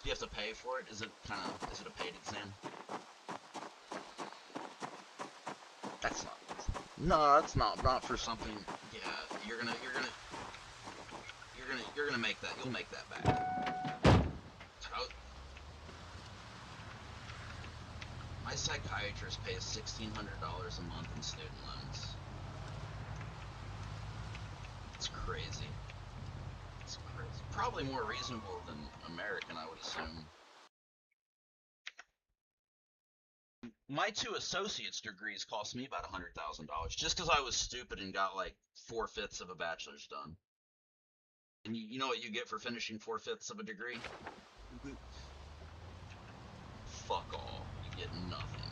Do you have to pay for it? Is it a paid exam? That's not. No, that's not for something. Yeah, you're gonna make that. You'll make that back. My psychiatrist pays $1,600 a month in student loans. It's crazy. It's crazy. probably more reasonable than American, I would assume. My 2 associate's degrees cost me about $100,000 just because I was stupid and got like 4/5 of a bachelor's done. And you know what you get for finishing 4/5 of a degree? Fuck all. You get nothing.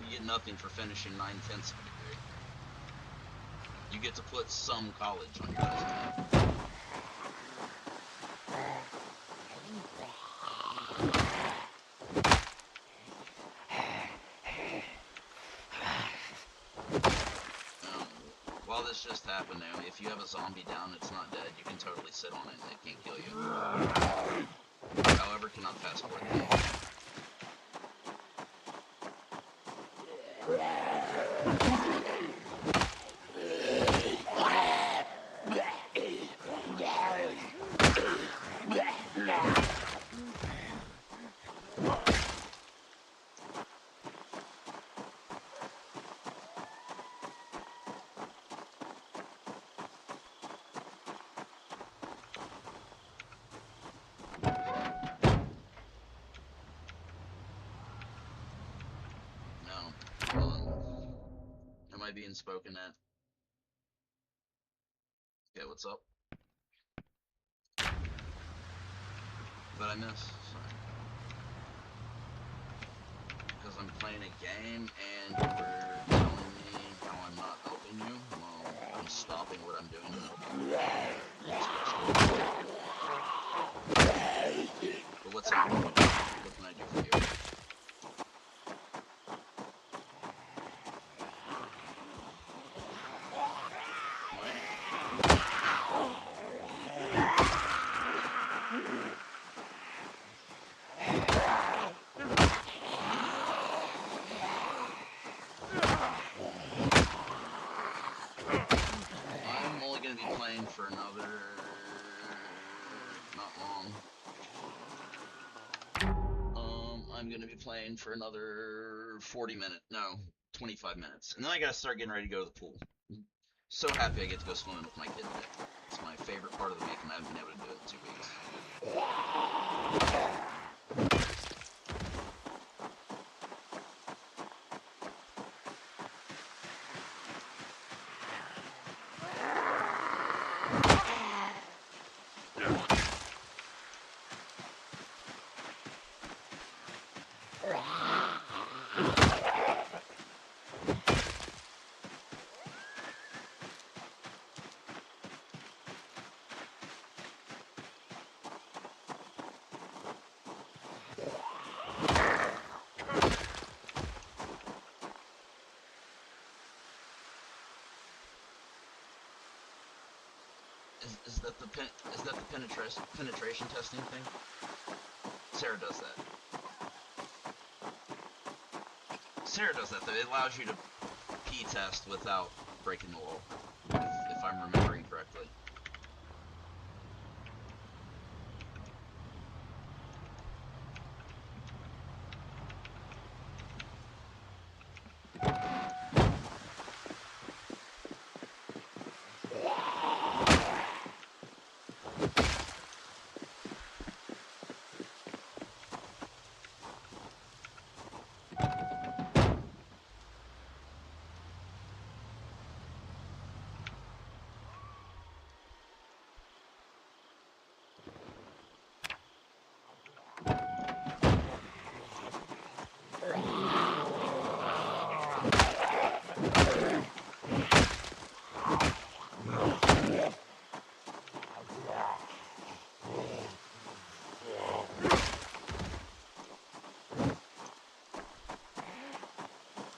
You get nothing for finishing 9/10 of a degree. You get to put some college on your resume. While this just happened now, if you have a zombie down that's not dead, you can totally sit on it and it can't kill you. However, cannot fast forward the game. Am I being spoken at? Okay, what's up? What did I miss? Sorry. Because I'm playing a game and you're telling me how I'm not helping you? Well, I'm stopping what I'm doing to help you. But what's up? What can I do for you? For another, not long. I'm gonna be playing for another 25 minutes, and then I gotta start getting ready to go to the pool. So happy I get to go swimming with my kid today. It's my favorite part of the week, and I haven't been able to do it in 2 weeks. Is that the penetration testing thing? Sarah does that. Sarah does that though. It allows you to p-test without breaking the wall, if I'm remembering correctly.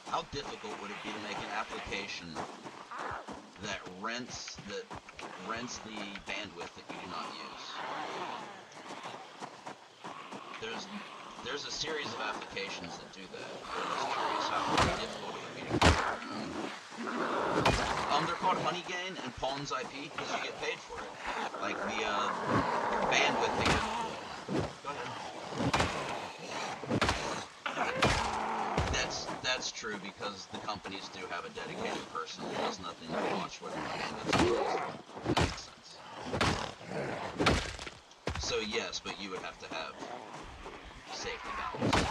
How difficult would it be to make an application that rents the bandwidth that you do not use? There's a series of applications that do that. I'm just curious how difficult it would be to create. They're called Honeygain and Pawns IP because you get paid for it. Like the bandwidth they get. Go ahead. That's true because the companies do have a dedicated person that does nothing to watch what the bandwidth is. That makes sense. So yes, but you would have to have safety valves.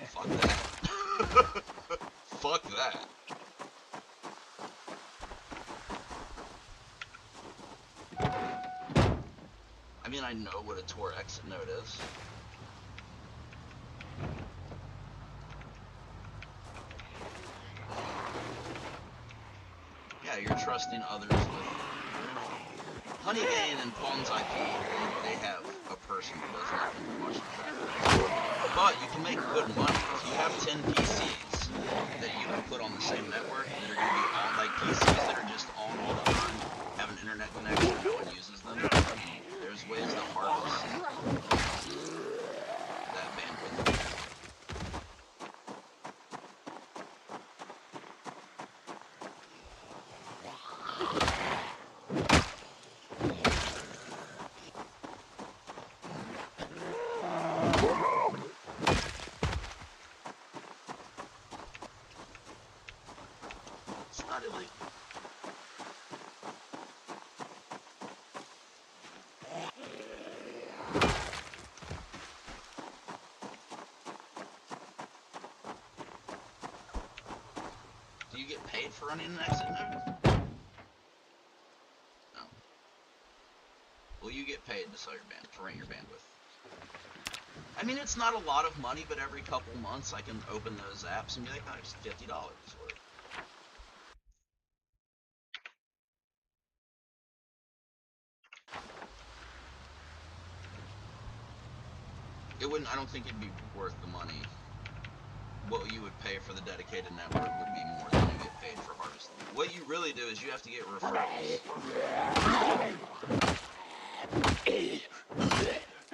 Fuck that. Fuck that. I mean, I know what a Tor exit node is. Yeah, you're trusting others with Honeygain and Pawn's IP. They have a person who does nothing but watch the background. But you can make good money if you have 10 PCs that you can put on the same network that are going to be on, like PCs that are just on all the time, have an internet connection, no one uses them. There's ways to harvest that bandwidth. It's not illegal. Do you get paid for running an exit node? No. Well, you get paid to sell your to rent your bandwidth. I mean, it's not a lot of money, but every couple months I can open those apps and be like, oh, it's $50 for it. It wouldn't. I don't think it'd be worth the money. What you would pay for the dedicated network would be more than you get paid for harvesting. What you really do is you have to get referrals. I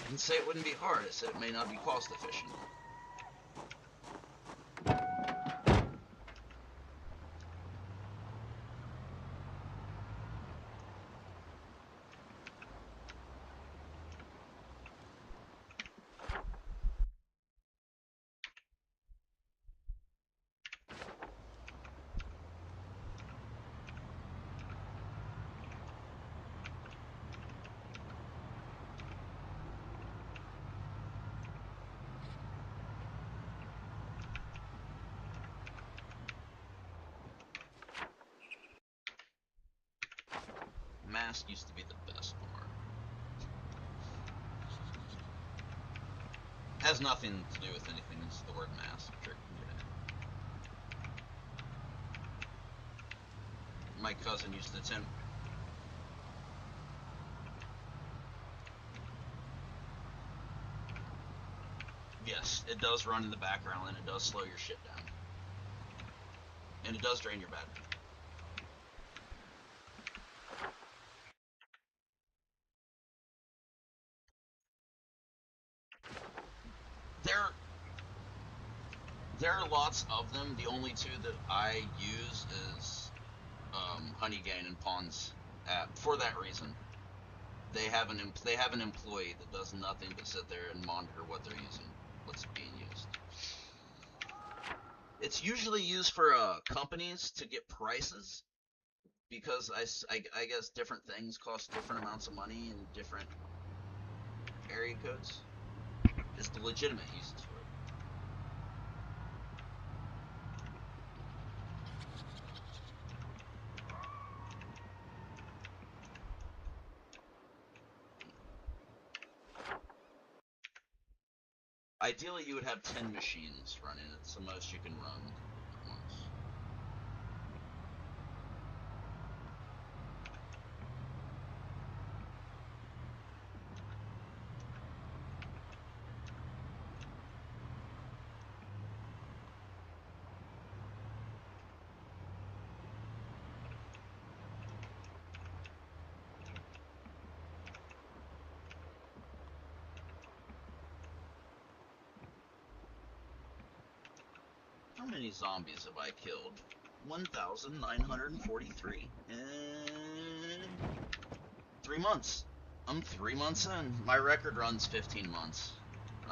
didn't say it wouldn't be hard. I said it may not be cost efficient. Mask used to be the best part. Has nothing to do with anything. It's the word mask. My cousin used to attend. Yes, it does run in the background and it does slow your shit down. And it does drain your battery. There are lots of them. The only two that I use is Honeygain and Pawn's app for that reason. They have an employee that does nothing but sit there and monitor what they're using, what's being used. It's usually used for companies to get prices because I guess different things cost different amounts of money in different area codes. It's the legitimate uses for it. Ideally, you would have 10 machines running. It's the most you can run at once. How many zombies have I killed? 1,943 in 3 months. I'm 3 months in. My record run's 15 months.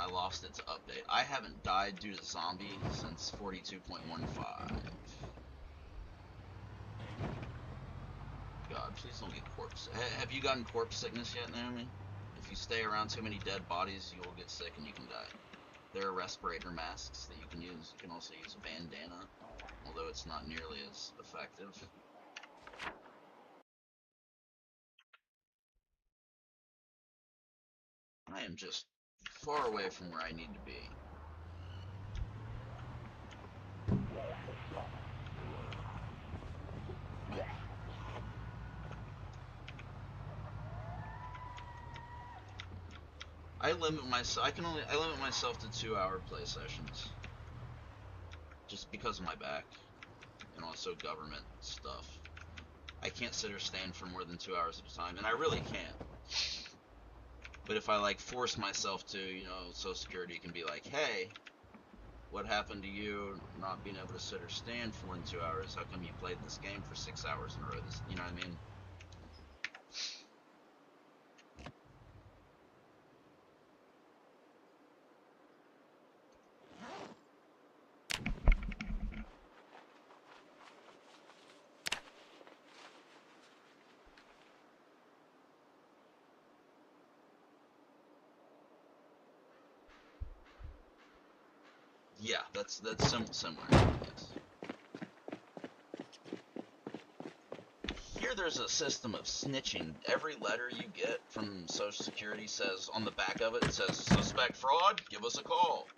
I lost it to update. I haven't died due to zombie since 42.15. God, please don't get corpse. Have you gotten corpse sickness yet, Naomi? If you stay around too many dead bodies, you will get sick and you can die. There are respirator masks that you can use. You can also use a bandana, although it's not nearly as effective. I am just far away from where I need to be. I limit myself to 2-hour play sessions. Just because of my back. And also government stuff. I can't sit or stand for more than 2 hours at a time, and I really can't. But if I like force myself to, you know, Social Security can be like, hey, what happened to you not being able to sit or stand for more than 2 hours? How come you played this game for 6 hours in a row? You know what I mean? Yeah, that's similar. Yes. Here there's a system of snitching. Every letter you get from Social Security says on the back of it, it says, suspect fraud, give us a call.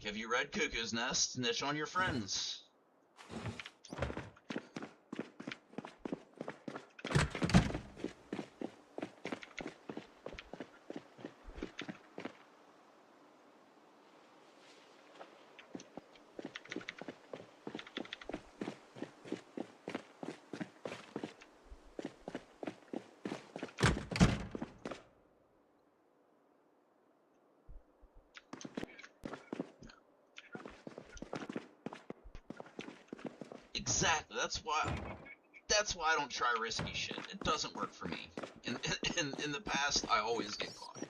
Have you read Cuckoo's Nest? Snitch on your friends. Exactly. That's why I don't try risky shit. It doesn't work for me. In the past, I always get caught.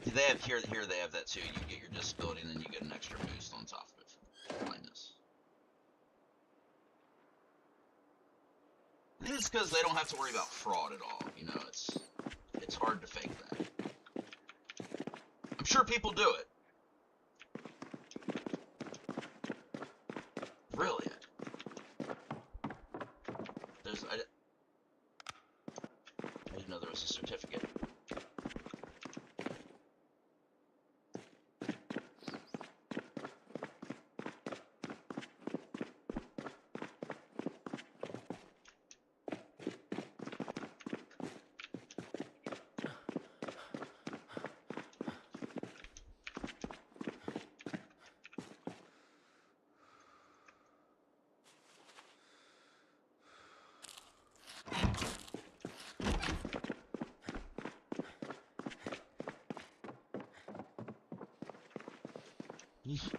They have here they have that too. You get your disability and then you get an extra boost on top of it for blindness. I think it's because they don't have to worry about fraud at all. You know, it's hard to fake that. I'm sure people do it. Really? I didn't know there was a certificate.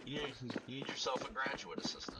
You need yourself a graduate assistant.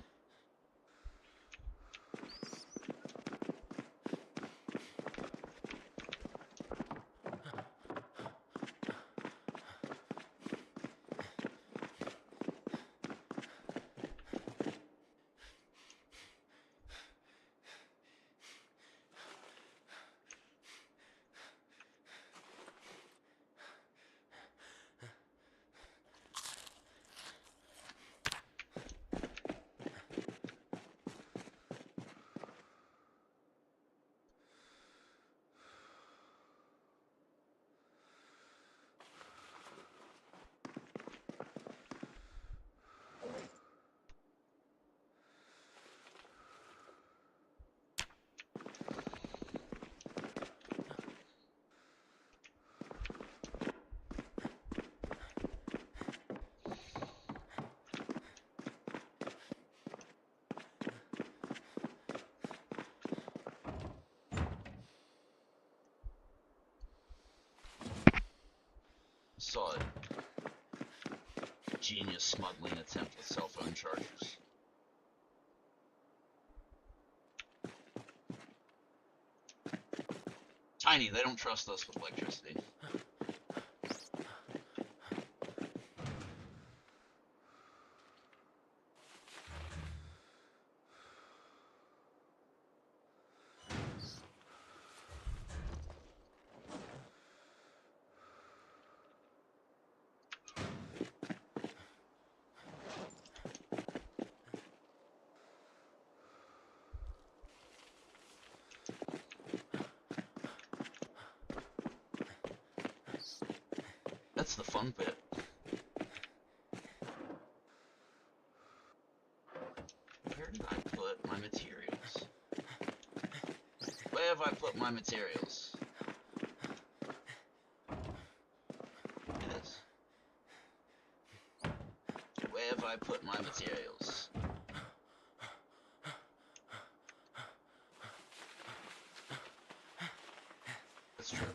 Saw it. Genius smuggling attempt with cell phone chargers. Tiny, they don't trust us with electricity. That's the fun bit. Where did I put my materials? Where have I put my materials? It is. Where have I put my materials? That's true.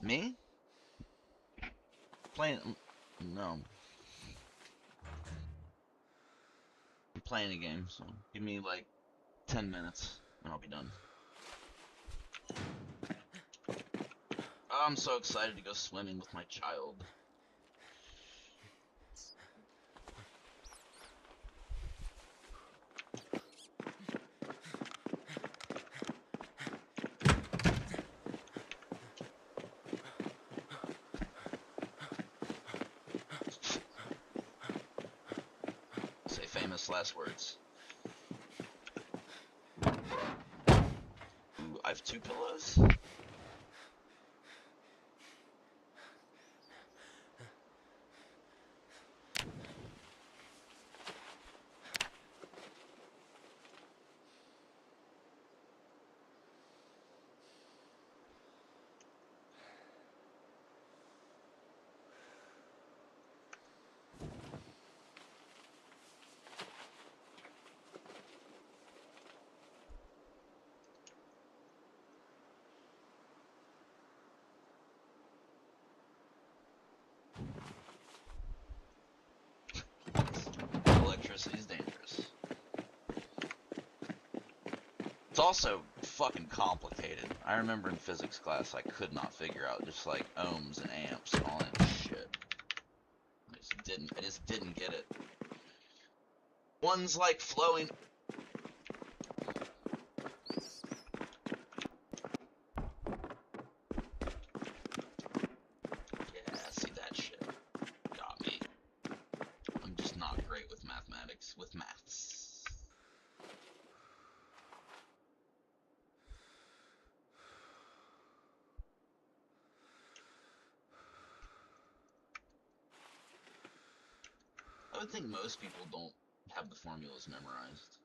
Me? Playing? No. I'm playing a game, so give me like 10 minutes and I'll be done. Oh, I'm so excited to go swimming with my child. Say famous last words. Ooh, I have 2 pillows? Electricity is dangerous. It's also fucking complicated. I remember in physics class I could not figure out just like ohms and amps and all that shit. I just didn't get it. One's like flowing. Yeah, see that shit. Got me. I'm just not great with mathematics, with maths. I would think most people don't have the formulas memorized.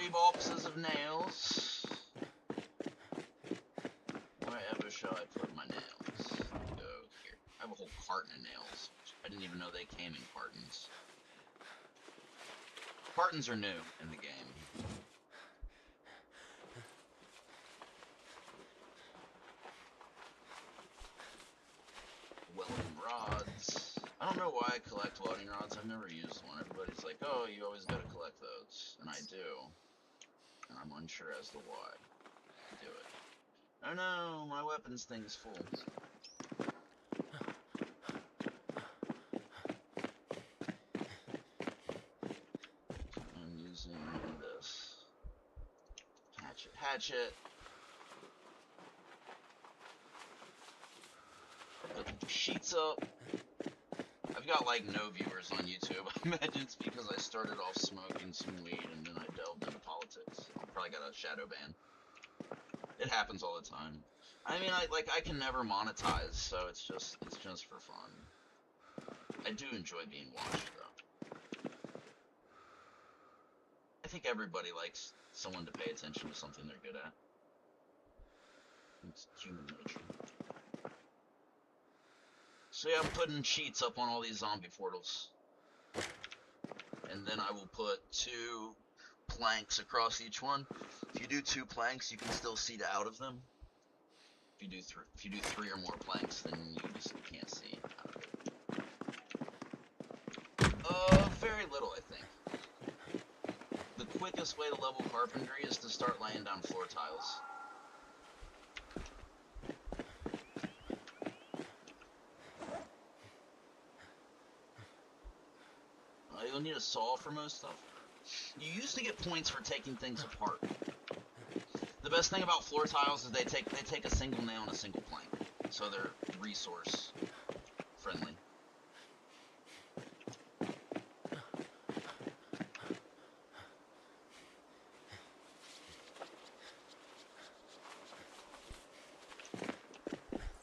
3 boxes of nails. Wherever shall I put my nails? Go here. I have a whole carton of nails. I didn't even know they came in cartons. Cartons are new in the game. Welding rods. I don't know why I collect welding rods. I've never used one. Everybody's like, oh, you always gotta collect those. And I do. And I'm unsure as to why I do it. Oh no, my weapons thing's full. I'm using this. Hatchet, hatchet. Put the sheets up. I've got like no viewers on YouTube. I imagine it's because I started off smoking some weed and then I delved into politics. I probably got a shadow ban. It happens all the time. I mean, I can never monetize, so it's just for fun. I do enjoy being watched though. I think everybody likes someone to pay attention to something they're good at. It's human nature. So yeah, I'm putting sheets up on all these zombie portals. And then I will put 2 planks across each one. If you do 2 planks, you can still see out of them. If you do 3 or more planks, then you just can't see out of it. Very little, I think. The quickest way to level carpentry is to start laying down floor tiles. You'll need a saw for most stuff. You used to get points for taking things apart. The best thing about floor tiles is they take a single nail and a single plank, so they're resource friendly.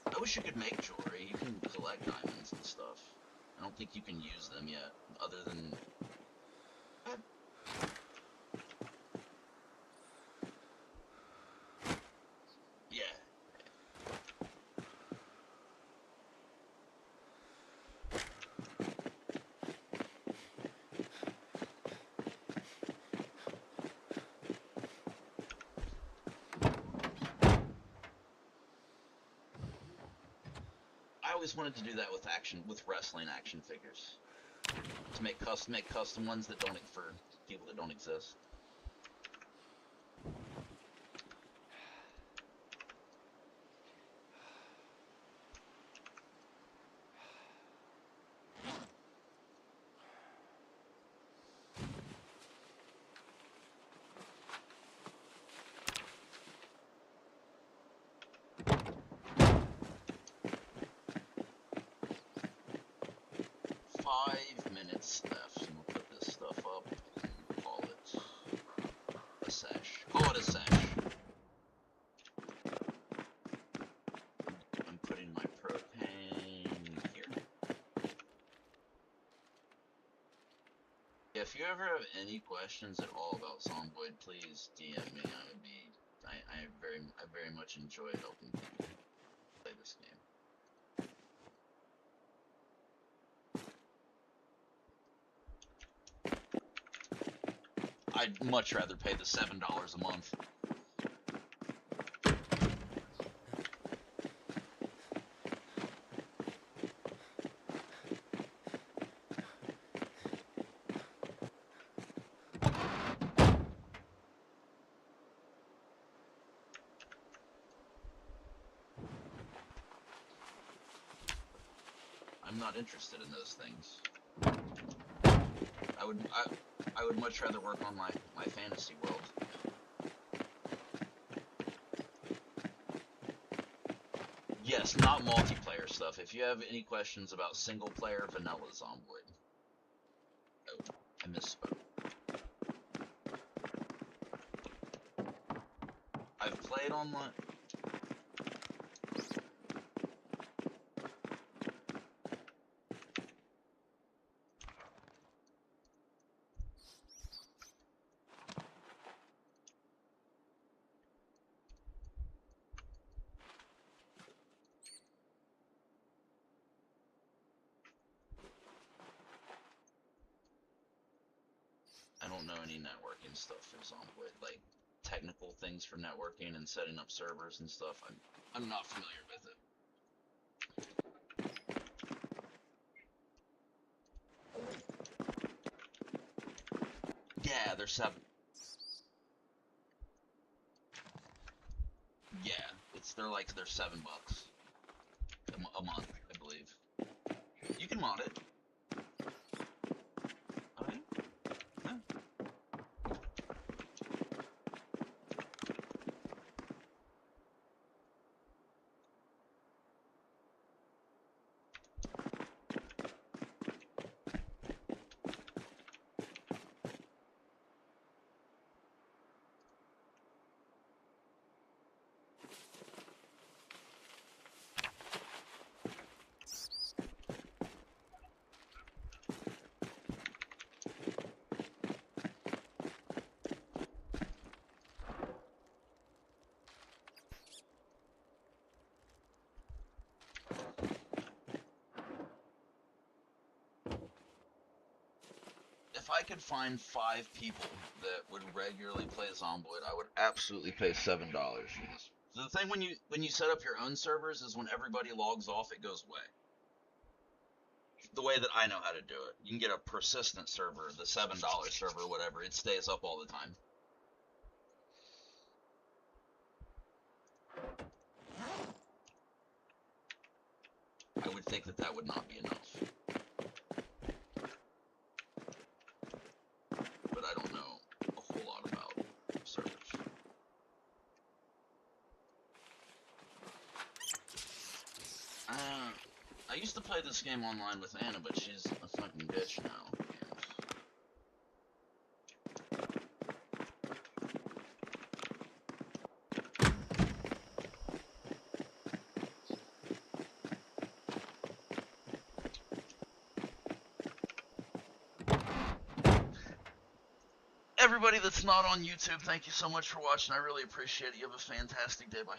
I wish you could make jewelry. You can collect diamonds and stuff. I don't think you can use them yet, other than... Yeah. I always wanted to do that with wrestling action figures. To make custom ones that don't, for people that don't exist. Minutes left, and we'll put this stuff up and call it a sesh. Call it a sesh. I'm putting my propane here. If you ever have any questions at all about Zomboid, please DM me. I very much enjoy helping people play this game. I'd much rather pay the $7 a month. I'm not interested in those things. I would much rather work on my fantasy world. Yes, not multiplayer stuff. If you have any questions about single player vanilla Zomboid. Oh, I misspoke. I've played online. know any networking stuff for Zomboid, like technical things for networking and setting up servers and stuff. I'm not familiar with it. Yeah, they're 7. Yeah, they're $7 a month, I believe. You can mod it. Oh yeah. Yeah. If I could find 5 people that would regularly play Zomboid, I would absolutely pay $7. The thing when you set up your own servers is when everybody logs off, it goes away. The way that I know how to do it, you can get a persistent server, the $7 server, whatever. It stays up all the time. I would think that would not be enough. But I don't know a whole lot about servers. I used to play this game online with Anna, but she's a fucking bitch now. Everybody that's not on YouTube, thank you so much for watching. I really appreciate it. You have a fantastic day. Bye.